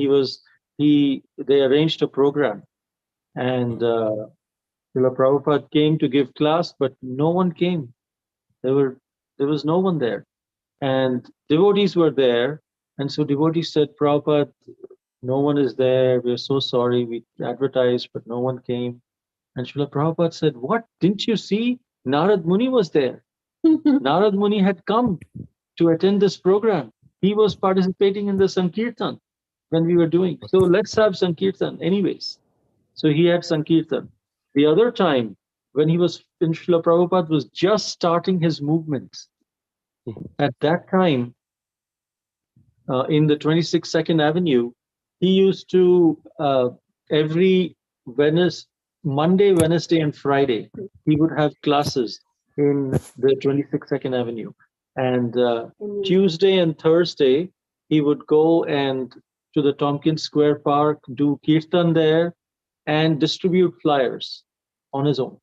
they arranged a program and Srila Prabhupada came to give class, but no one came. There was no one there. And devotees were there. And so devotees said, Prabhupada, no one is there. We're so sorry. We advertised, but no one came. And Srila Prabhupada said, what? Didn't you see? Narad Muni was there. Narad Muni had come to attend this program. He was participating in the Sankirtan when we were doing. So let's have Sankirtan anyways. So he had Sankirtan. The other time, when Srila Prabhupada was just starting his movement, at that time, in the 26 Second Avenue, he used to every Monday, Wednesday, and Friday, he would have classes in the 26 Second Avenue. And Tuesday and Thursday, he would go and to the Tompkins Square Park, do kirtan there, and distribute flyers on his own.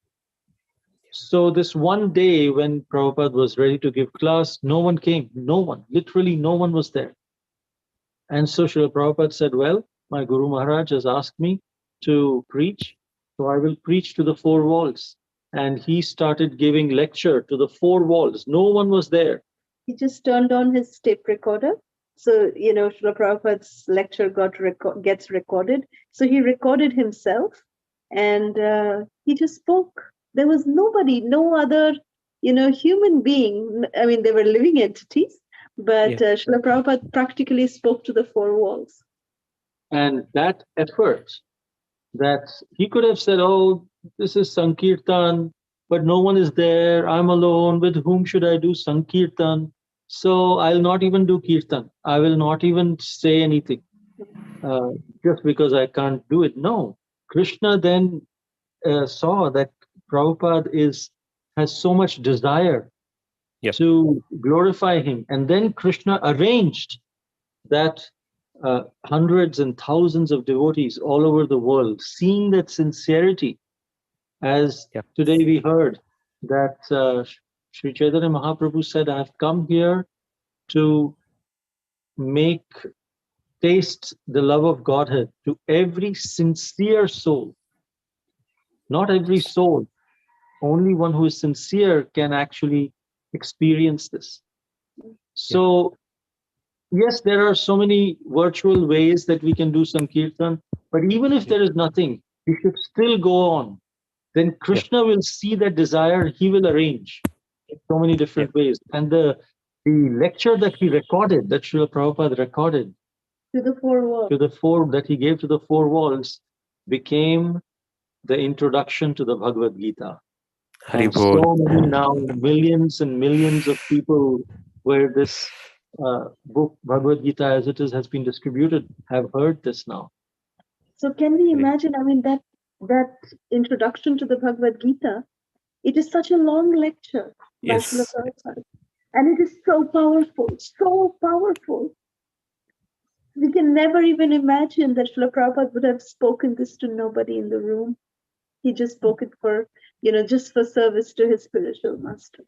So this one day when Prabhupada was ready to give class, no one came. No one. Literally no one was there. And so Srila Prabhupada said, well, my Guru Maharaj has asked me to preach, so I will preach to the four walls. And he started giving lecture to the four walls. No one was there. He just turned on his tape recorder. So, Srila Prabhupada's lecture gets recorded. So he recorded himself and he just spoke. There was nobody, no other, human being. I mean, they were living entities, but Srila Prabhupada practically spoke to the four walls. And that effort, that he could have said, oh, this is Sankirtan, but no one is there. I'm alone. With whom should I do Sankirtan? So I'll not even do Kirtan. I will not even say anything just because I can't do it. No. Krishna then saw that Prabhupada has so much desire to glorify him. And then Krishna arranged that hundreds and thousands of devotees all over the world, seeing that sincerity, as today we heard that Sri Chaitanya Mahaprabhu said, I have come here to taste the love of Godhead to every sincere soul. Not every soul. Only one who is sincere can actually experience this. So, yes, there are so many virtual ways that we can do Sankirtan, but even if there is nothing, we should still go on. Then Krishna will see that desire, he will arrange in so many different ways. And the lecture that he recorded, that Srila Prabhupada recorded, to the four walls, that he gave to the four walls, became the introduction to the Bhagavad Gita. And so many now, millions and millions of people where this book, Bhagavad Gita as it is, has been distributed, have heard this now. So can we imagine, I mean, that introduction to the Bhagavad Gita, it is such a long lecture by Srila Prabhupada. And it is so powerful, so powerful. We can never even imagine that Srila Prabhupada would have spoken this to nobody in the room. He just spoke it for, just for service to his spiritual master.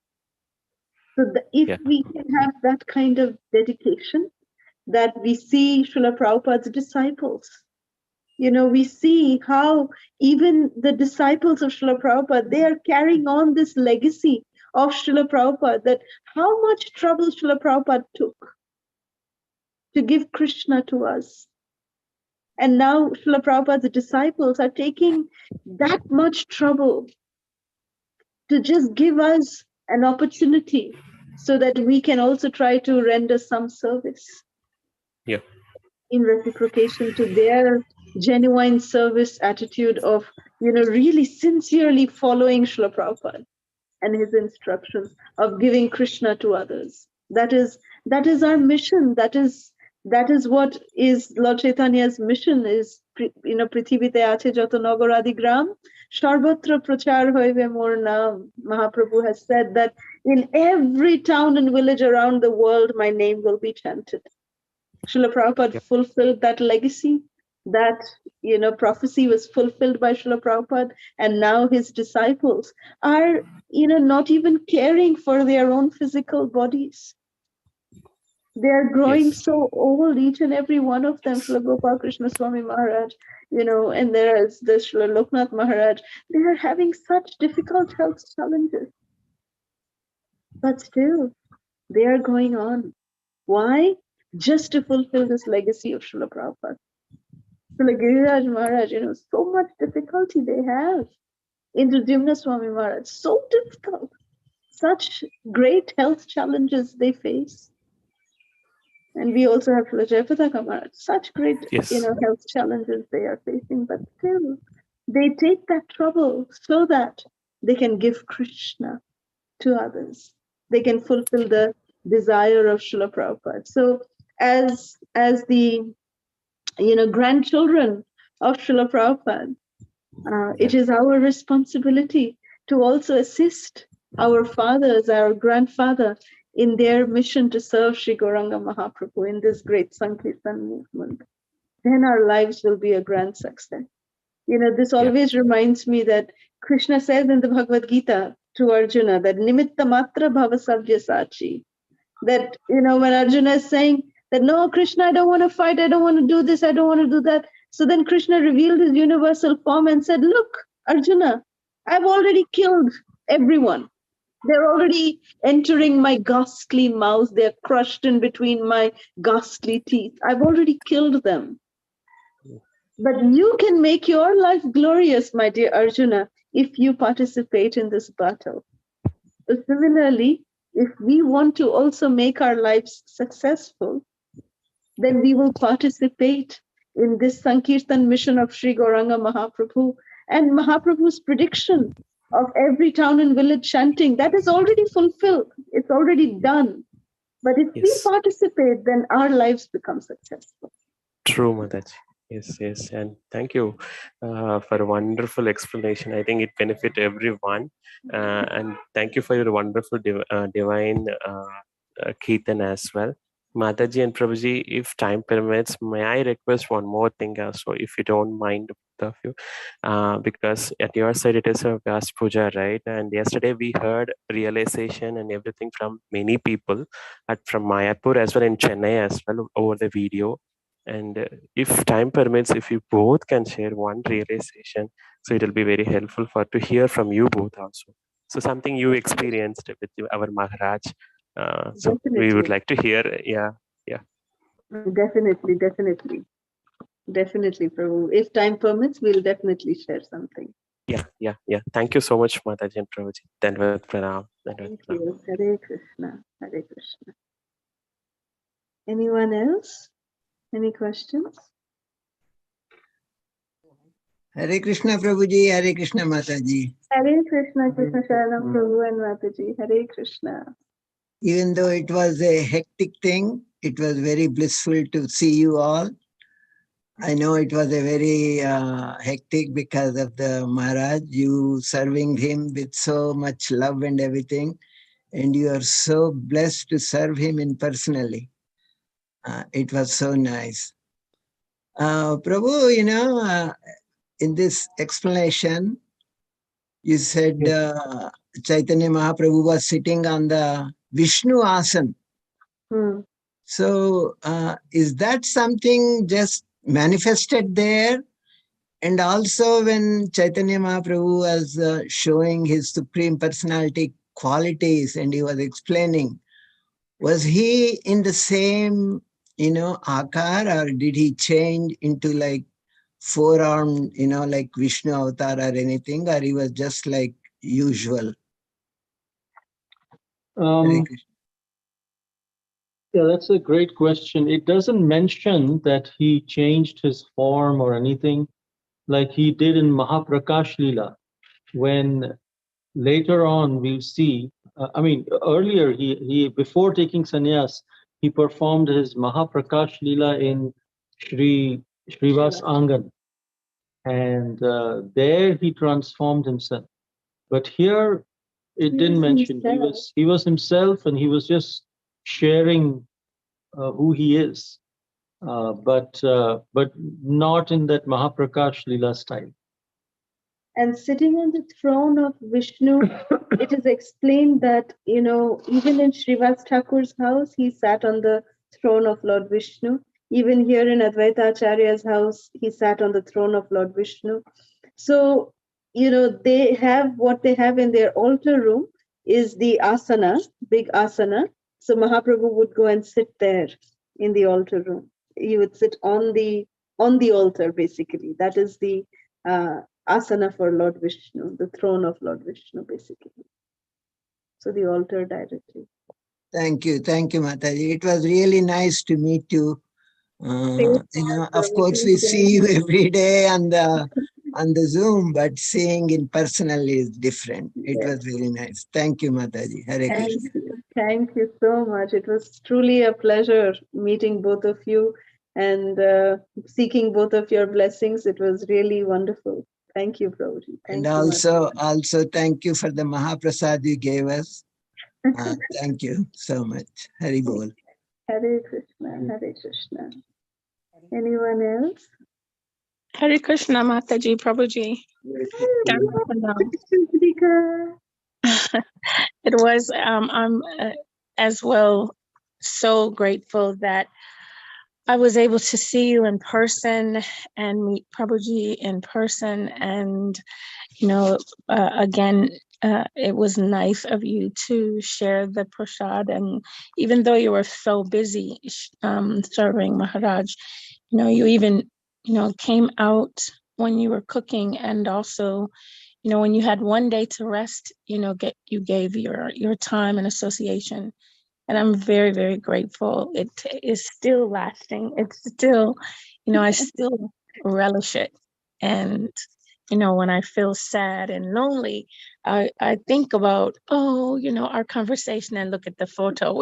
So if we can have that kind of dedication, that we see Srila Prabhupada's disciples, we see how even the disciples of Srila Prabhupada, they are carrying on this legacy of Srila Prabhupada, that how much trouble Srila Prabhupada took to give Krishna to us. And now Srila Prabhupada's disciples are taking that much trouble to just give us an opportunity so that we can also try to render some service. In reciprocation to their genuine service attitude of, really sincerely following Srila Prabhupada and his instructions of giving Krishna to others. That is our mission. That is what is Lord Chaitanya's mission is, Prithivite ache joto nagor adi gram, Sharvatra prachar hoive mor naam. Mahaprabhu has said that in every town and village around the world, my name will be chanted. Srila Prabhupada fulfilled that legacy. That, prophecy was fulfilled by Srila Prabhupada. And now his disciples are, not even caring for their own physical bodies. They are growing so old, each and every one of them. Srila Gopal Krishna Swami Maharaj, and there is the Srila Loknath Maharaj. They are having such difficult health challenges. But still, they are going on. Why? Just to fulfill this legacy of Srila Prabhupada. Srila Giriraj Maharaj, so much difficulty they have. Indradyumna Swami Maharaj, so difficult. Such great health challenges they face. And we also have Srila Jayapataka Maharaj, such great health challenges they are facing, but still they take that trouble so that they can give Krishna to others. They can fulfill the desire of Srila Prabhupada. So as the grandchildren of Srila Prabhupada, it is our responsibility to also assist our fathers, our grandfather, in their mission to serve Sri Gauranga Mahaprabhu in this great Sankirtan movement. Then our lives will be a grand success. This always reminds me that Krishna says in the Bhagavad Gita to Arjuna that Nimitta Matra Bhava Savya Sachi. That, when Arjuna is saying that, no, Krishna, I don't want to fight, I don't want to do this, I don't want to do that. So then Krishna revealed his universal form and said, look, Arjuna, I've already killed everyone. They're already entering my ghastly mouth. They're crushed in between my ghastly teeth. I've already killed them. But you can make your life glorious, my dear Arjuna, if you participate in this battle. So similarly, if we want to also make our lives successful, then we will participate in this Sankirtan mission of Sri Gauranga Mahaprabhu. And Mahaprabhu's prediction of every town and village chanting, that is already fulfilled. It's already done. But if we participate, then our lives become successful. True, Mataji. Yes. And thank you for a wonderful explanation. I think it benefit everyone. And thank you for your wonderful divine Kirtan as well. Mataji and Prabhuji, if time permits, may I request one more thing also, if you don't mind, both of you, because at your side it is a vast puja, right? And yesterday we heard realization and everything from many people, from Mayapur as well in Chennai as well over the video. And if time permits, if you both can share one realization, so it will be very helpful for to hear from you both also. So something you experienced with our Maharaj. So we would Definitely. like to hear. Yeah. Definitely, Prabhu. If time permits, we'll definitely share something. Yeah. Thank you so much, Mataji and Prabhuji. Dandavat pranam. Thank you. Hare Krishna. Hare Krishna. Anyone else? Any questions? Hare Krishna Prabhuji, Hare Krishna Mataji. Hare Krishna, Krishna Sharanam Prabhu and Mataji. Hare Krishna. Even though it was a hectic thing, it was very blissful to see you all. I know it was a very hectic because of the Maharaj, you serving him with so much love and everything. And you are so blessed to serve him in personally. It was so nice. Prabhu, in this explanation, you said Caitanya Mahaprabhu was sitting on the Vishnu Asan. So is that something just manifested there? And also when Caitanya Mahaprabhu was showing his Supreme Personality qualities and he was explaining, was he in the same, akar, or did he change into like four-armed, like Vishnu avatar or anything, or he was just like usual? Yeah, that's a great question. It doesn't mention that he changed his form or anything like he did in Mahaprakash Leela, when later on we'll see, earlier he before taking sannyas, he performed his Mahaprakash Leela in Srivas Angan, and there he transformed himself. But here it didn't mention. He was himself, and he was just sharing who he is, but not in that Mahaprakash Leela style. And sitting on the throne of Vishnu, it is explained that, even in Srivas Thakur's house, he sat on the throne of Lord Vishnu. Even here in Advaita Acharya's house, he sat on the throne of Lord Vishnu. So, they have what they have in their altar room is the asana, big asana. So Mahaprabhu would go and sit there in the altar room. He would sit on the altar, basically. That is the asana for Lord Vishnu, the throne of Lord Vishnu, basically. So the altar directly. Thank you, Mataji. It was really nice to meet you. Of course, we see you every day on the Zoom, but seeing in personal is different. It was very nice. Thank you, Mataji. Hare Krishna. Thank you so much. It was truly a pleasure meeting both of you and seeking both of your blessings. It was really wonderful. Thank you, Prabhuji. And also thank you for the Mahaprasad you gave us. Thank you so much. Hari Bol. Hare Krishna, Hare Krishna. Anyone else? Hare Krishna, Mataji, Prabhuji. It was, I'm as well so grateful that I was able to see you in person and meet Prabhuji in person. And, again, it was nice of you to share the prasad. And even though you were so busy serving Maharaj, you even, came out when you were cooking, and also, when you had one day to rest, you gave your time and association. And I'm very, very grateful. It is still lasting. It's still, I still relish it. And, when I feel sad and lonely, I think about, our conversation and look at the photo.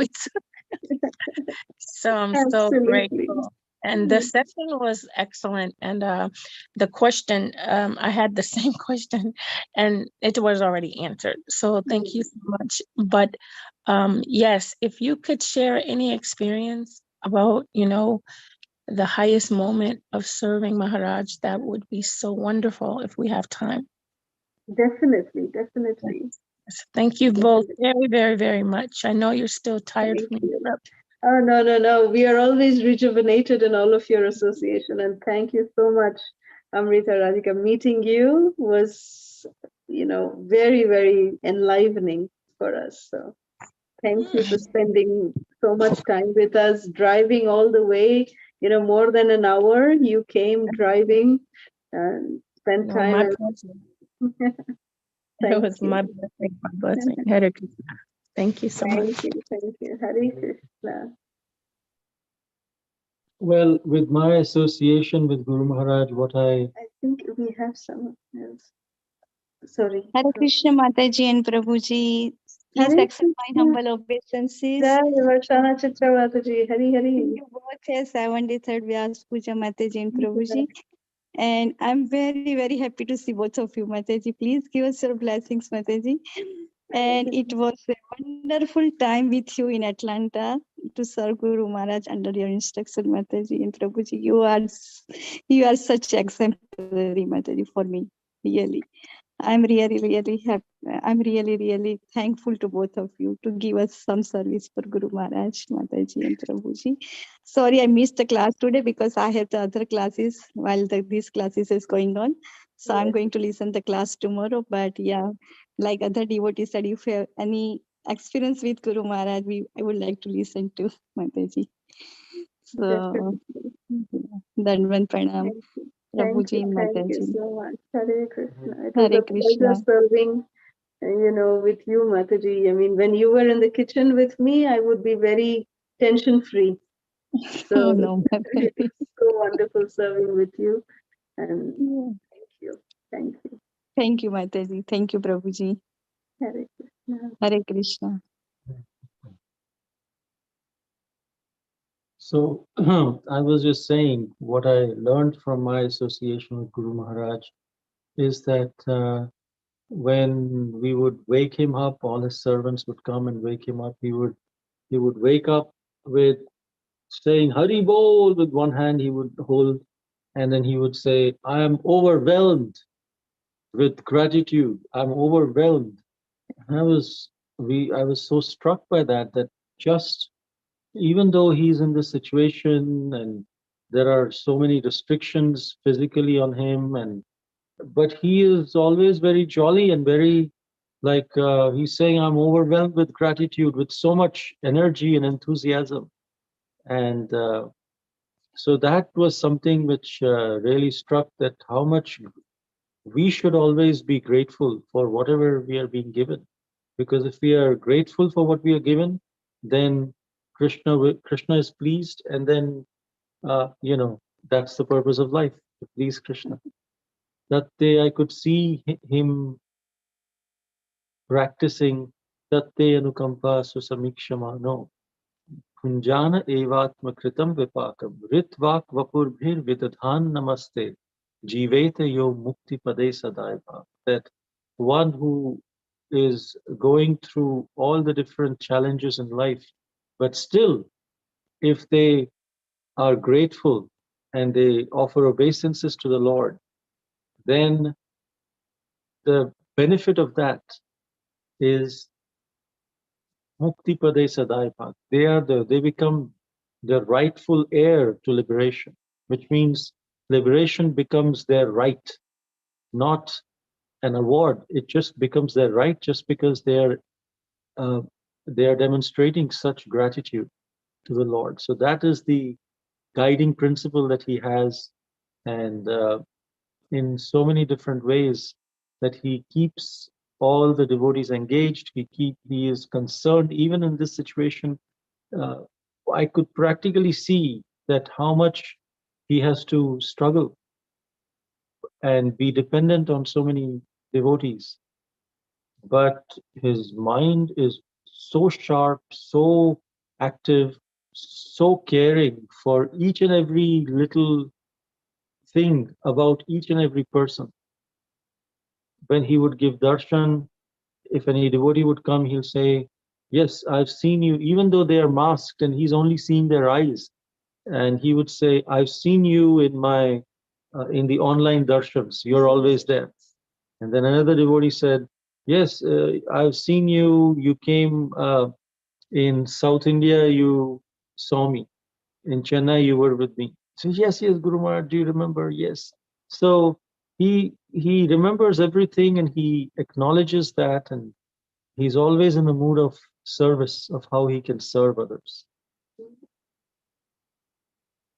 So I'm so grateful. And the session was excellent. And the question, I had the same question and it was already answered. So thank you so much. But yes, if you could share any experience about, the highest moment of serving Maharaj, that would be so wonderful if we have time. Definitely. So thank you both very, very, very much. I know you're still tired Thank from you. your trip. Oh, no. We are always rejuvenated in all of your association. And thank you so much, Amrita Radhika. Meeting you was, very, very enlivening for us. So thank you for spending so much time with us, driving all the way, more than an hour. You came driving and spent time. My pleasure. It was my blessing. Hare Krishna. Thank you so much. Thank you. Hare Krishna. Well, with my association with Guru Maharaj, I think we have someone else. Sorry. Hare Krishna Mataji and Prabhuji. Please Hare accept my humble obeisances. Jai Varshana Chitra Mataji. Hare. You both have 73rd Vyas Puja Mataji and Prabhuji. And I'm very, very happy to see both of you, Mataji. Please give us your blessings, Mataji. And it was a wonderful time with you in Atlanta to serve Guru Maharaj under your instruction, Mataji and Prabhuji. You are such exemplary, Mataji, for me, really. I'm really happy. I'm really thankful to both of you to give us some service for Guru Maharaj, Mataji and Prabhuji. Sorry, I missed the class today because I have the other classes while this classes is going on. So I'm going to listen the class tomorrow. But yeah, like other devotees said, if you have any experience with Guru Maharaj, I would like to listen to Mataji. So Dandavat Pranam. Thank you Mataji. so much. Hare Krishna. It Hare was a Krishna. pleasure serving, with you, Mataji. I mean, when you were in the kitchen with me, I would be very tension-free. So Oh, no, it was so wonderful serving with you. And thank you. Thank you, Mataji. Thank you, Prabhuji. Hare Krishna. Hare Krishna. So I was just saying what I learned from my association with Guru Maharaj is that when we would wake him up, all his servants would come and wake him up. He would wake up with saying Hari Bol with one hand he would hold, and then he would say, I am overwhelmed with gratitude. I'm overwhelmed. And I was so struck by that just even though he's in this situation and there are so many restrictions physically on him, but he is always very jolly and very he's saying, I'm overwhelmed with gratitude, with so much energy and enthusiasm. And so that was something which really struck, that how much we should always be grateful for whatever we are being given. Because if we are grateful for what we are given, then Krishna is pleased, and then that's the purpose of life, to please Krishna. That day I could see him practicing Tatte Anukampa Susamikshama. Kunjana evatma kritam vipakam ritvak vapurbhir vidadhan namaste jivete yo mukti pade sadaiva. That one who is going through all the different challenges in life, but still, if they are grateful and they offer obeisances to the Lord, then the benefit of that is Mukti Pade Sadaipa. They become the rightful heir to liberation, which means liberation becomes their right, not an award. It just becomes their right just because they are demonstrating such gratitude to the Lord. So that is the guiding principle that he has, and in so many different ways that he keeps all the devotees engaged. He is concerned even in this situation. I could practically see that how much he has to struggle and be dependent on so many devotees, but his mind is so sharp, so active, so caring for each and every little thing about each and every person. When he would give darshan, if any devotee would come, he'll say, yes, I've seen you, even though they are masked and he's only seeing their eyes. and he would say, I've seen you in my in the online darshans, you're always there. And then another devotee said, yes, I've seen you, you came in South India, you saw me. In Chennai, you were with me. So yes, yes, Guru Maharaj, do you remember? Yes. So he remembers everything and he acknowledges that, and he's always in the mood of service, of how he can serve others.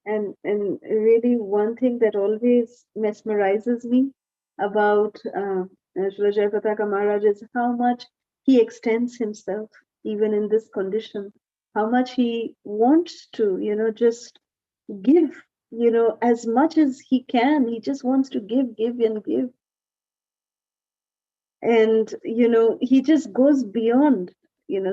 And really, one thing that always mesmerizes me about Srila Jayapataka Maharaj is how much he extends himself, even in this condition, how much he wants to, just give, as much as he can. He just wants to give, and give. And, he just goes beyond,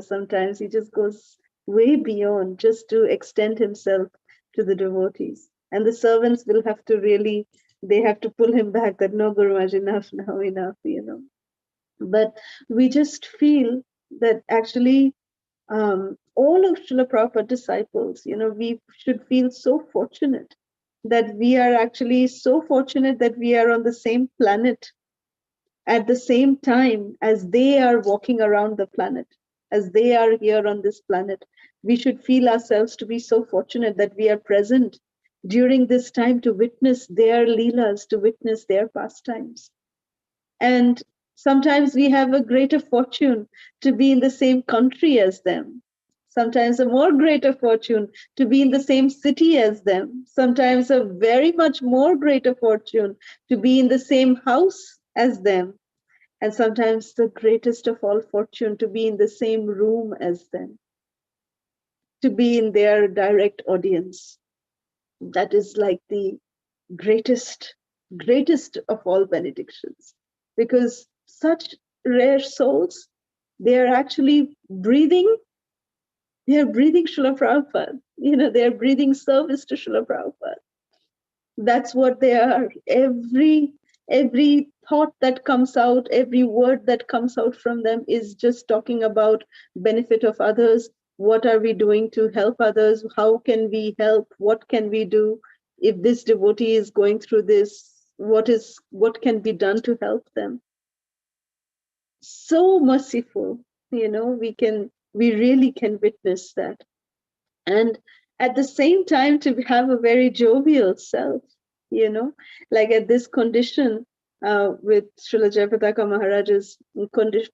sometimes he just goes way beyond just to extend himself to the devotees. And the servants will have to really, they have to pull him back that, no, Guru Maharaj, enough now, enough, But we just feel that actually all of Srila Prabhupada disciples, we should feel so fortunate that we are actually so fortunate that we are on the same planet at the same time as they are walking around the planet, as they are here on this planet. We should feel ourselves to be so fortunate that we are present during this time to witness their leelas, to witness their pastimes. And sometimes we have a greater fortune to be in the same country as them. Sometimes a more greater fortune to be in the same city as them. Sometimes a very much more greater fortune to be in the same house as them. And sometimes the greatest of all fortune to be in the same room as them, to be in their direct audience. That is like the greatest of all benedictions, because such rare souls, they are actually breathing, Srila Prabhupada. They are breathing service to Srila Prabhupada. That's what they are. Every thought that comes out, every word that comes out from them is just talking about benefit of others. What are we doing to help others? How can we help? What can we do? If this devotee is going through this, what can be done to help them? So merciful, we really can witness that. And at the same time, to have a very jovial self, like at this condition with Srila Jayapataka Maharaj's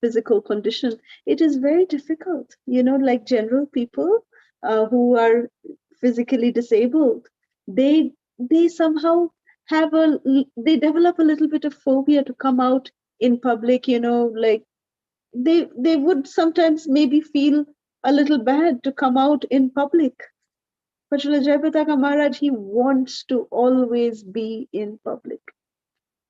physical condition, it is very difficult, like general people who are physically disabled, they somehow they develop a little bit of phobia to come out in public, like they would sometimes maybe feel a little bad to come out in public. But Srila Jayapataka Maharaj, he wants to always be in public.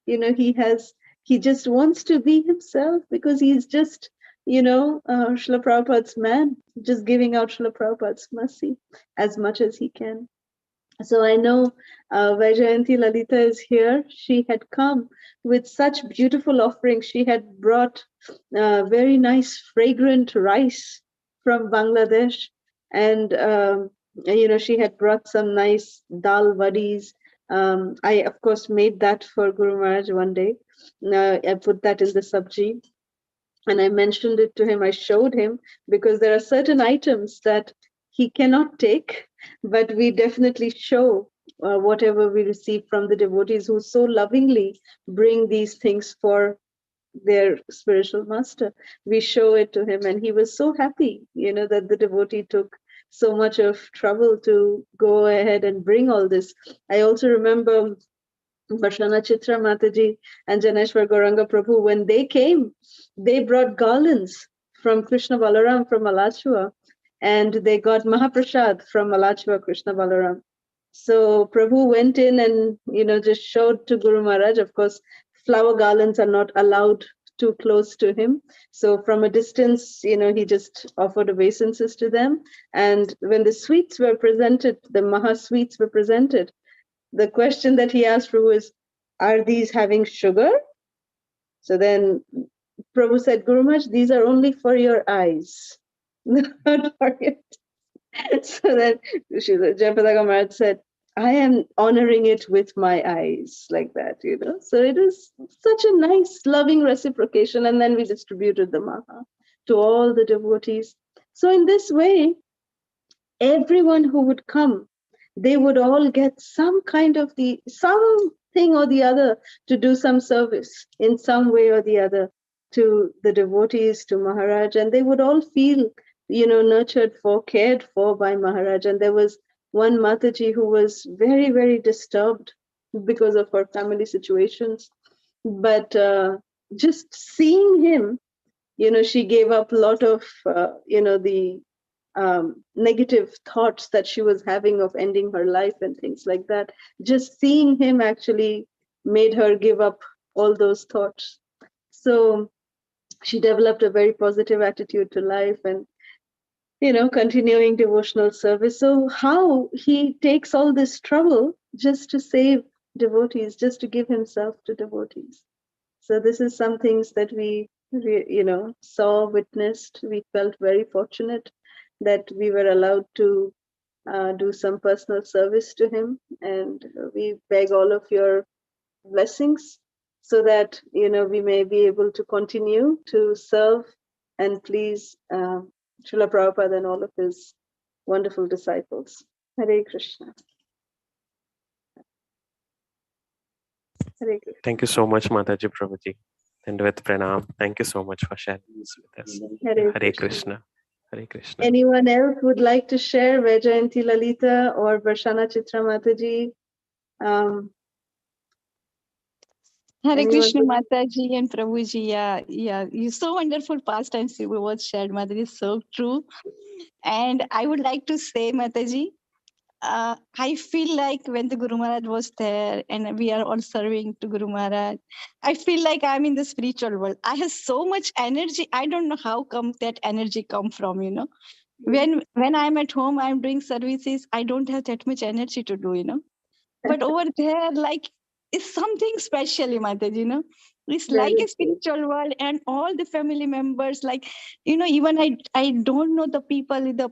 He just wants to be himself because he's just, Srila Prabhupada's man, just giving out Srila Prabhupada's mercy as much as he can. So I know Vaijayanti Lalita is here. She had come with such beautiful offerings. She had brought very nice fragrant rice from Bangladesh. And, she had brought some nice dal vadis. I, of course, made that for Guru Maharaj one day. I put that in the sabji. And I mentioned it to him. I showed him, because there are certain items that he cannot take, but we definitely show whatever we receive from the devotees who so lovingly bring these things for their spiritual master. We show it to him, and he was so happy, that the devotee took so much of trouble to go ahead and bring all this. I also remember Bashana Chitra Mataji and Janeshwar Gauranga Prabhu, when they came, they brought garlands from Krishna Balaram from Alachua, and they got Mahaprasad from Alachua Krishna Balaram. So Prabhu went in and, just showed to Guru Maharaj. Of course, flower garlands are not allowed too close to him. So from a distance, he just offered obeisances to them. And when the sweets were presented, the Maha sweets were presented, the question that he asked Prabhu is, are these having sugar? So then Prabhu said, Guru Maharaj, these are only for your eyes, not for your. So that Jayapataka Maharaj said, I am honoring it with my eyes, like that, you know. So it is such a nice, loving reciprocation. And then we distributed the Maha to all the devotees. So in this way, everyone who would come, they would all get some kind of something or the other to do some service in some way or the other to the devotees, to Maharaj, and they would all feel, you know, nurtured for, cared for by Maharaj. And there was one Mataji who was very, very disturbed because of her family situations. But just seeing him, you know, she gave up a lot of, you know, the negative thoughts that she was having of ending her life and things like that. Just seeing him actually made her give up all those thoughts. So she developed a very positive attitude to life and, you know, continuing devotional service. So how he takes all this trouble just to save devotees, just to give himself to devotees. So this is some things that we you know, saw, witnessed. We felt very fortunate that we were allowed to do some personal service to him, and we beg all of your blessings so that, you know, we may be able to continue to serve and please Srila Prabhupada and all of his wonderful disciples. Hare Krishna. Hare Krishna. Thank you so much, Mataji Prabhuji. And with Pranam, thank you so much for sharing this with us. Hare Hare Krishna. Krishna. Hare Krishna. Anyone else would like to share? Vaijayanti Lalita or Varshana Chitra Mataji? Hare Anyone Krishna would- Mataji and Prabhuji. Yeah. You so wonderful pastimes you both shared, Mataji. So true. And I would like to say, Mataji, I feel like when the Guru Maharaj was there and we are all serving to Guru Maharaj, I feel like I'm in the spiritual world. I have so much energy. I don't know how come that energy come from, you know. When I'm at home, I'm doing services, I don't have that much energy to do, you know. But over there, like, it's something special, Mataji, you know. It's That like a is true. spiritual world, and all the family members, like, you know, even I don't know the people, the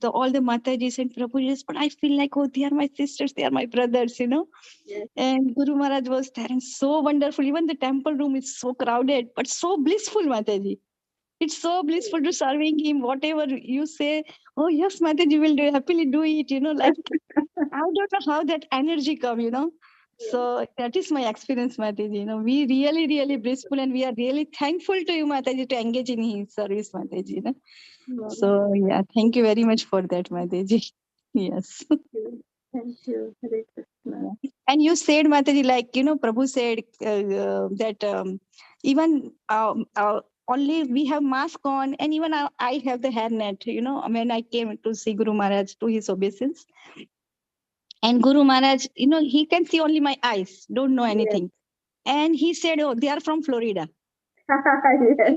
all the Matajis and Prabhujis, but I feel like, oh, they are my sisters, they are my brothers, you know. Yes. And Guru Maharaj was there, and so wonderful. Even the temple room is so crowded, but so blissful, Mataji. It's so blissful to serving him. Whatever you say, oh yes, Mataji will do, happily do it. You know, like, I don't know how that energy come, you know. So that is my experience, Mataji. You know, we really, really blissful, and we are really thankful to you, Mataji, to engage in his service, Mataji. You know? No, So yeah, thank you very much for that, Mataji. Yes. thank you. Hare Krishna. And you said, Mataji, like, you know, Prabhu said that even only we have mask on, and even I have the hairnet, you know, when I came to see Guru Maharaj to his obeisance. And Guru Maharaj, you know, he can see only my eyes, don't know Yes. anything. And he said, oh, they are from Florida. Yes.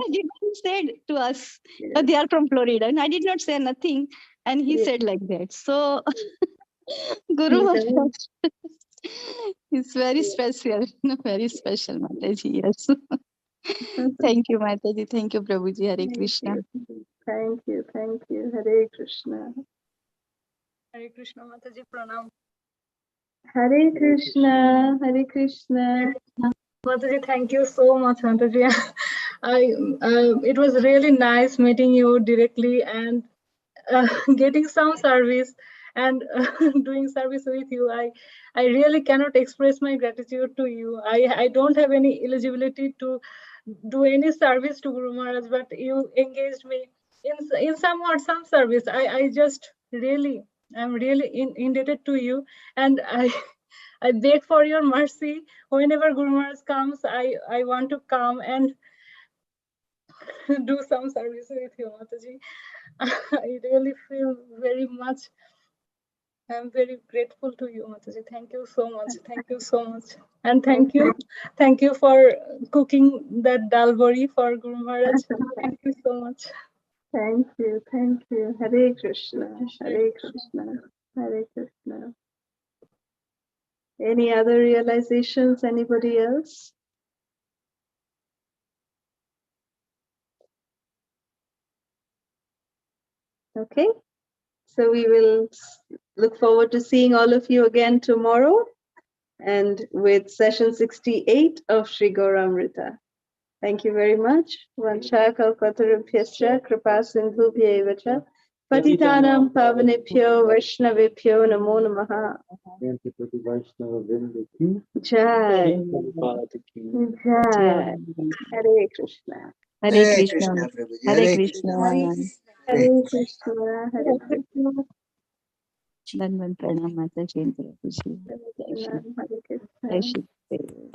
He said to us, Yes. oh, they are from Florida. And I did not say nothing. And he Yes. said like that. So Guru He Maharaj knows. is very special, very special, Mataji. Yes. Thank you, Mataji. Thank you, Prabhuji. Hare Thank Krishna. you. Thank you. Thank you. Hare Krishna. Hare Krishna Mataji, Pranam. Hare Krishna. Hare Krishna. Mataji, thank you so much, Mataji. It was really nice meeting you directly and getting some service and doing service with you. I really cannot express my gratitude to you. I don't have any eligibility to do any service to Guru Maharaj, but you engaged me in some or some service. I'm really indebted to you, and I beg for your mercy. Whenever Guru Maharaj comes, I want to come and do some service with you, Mataji. I really feel very much. I'm very grateful to you, Mataji. Thank you so much. Thank you so much. And thank you for cooking that dal bari for Guru Maharaj. Thank you so much. Thank you. Thank you. Hare Krishna. Hare Krishna. Hare Krishna. Any other realizations? Anybody else? Okay. So we will look forward to seeing all of you again tomorrow and with session 68 of Sri Gauramrita. Thank you very much. Vancha kalpatarubhyascha kripa sindhubhya cha patitanam pavanebhyo vaishnavebhyo namo namaha. Jai. Jai. Hare Krishna. Hare Hare Krishna. Krishna, Prabhuji. Hare Krishna. Hare Krishna. Hare Krishna. Dandan pranam Mataji and Prabhuji. Hare Krishna. Hare Krishna. Jai Shri Krishna.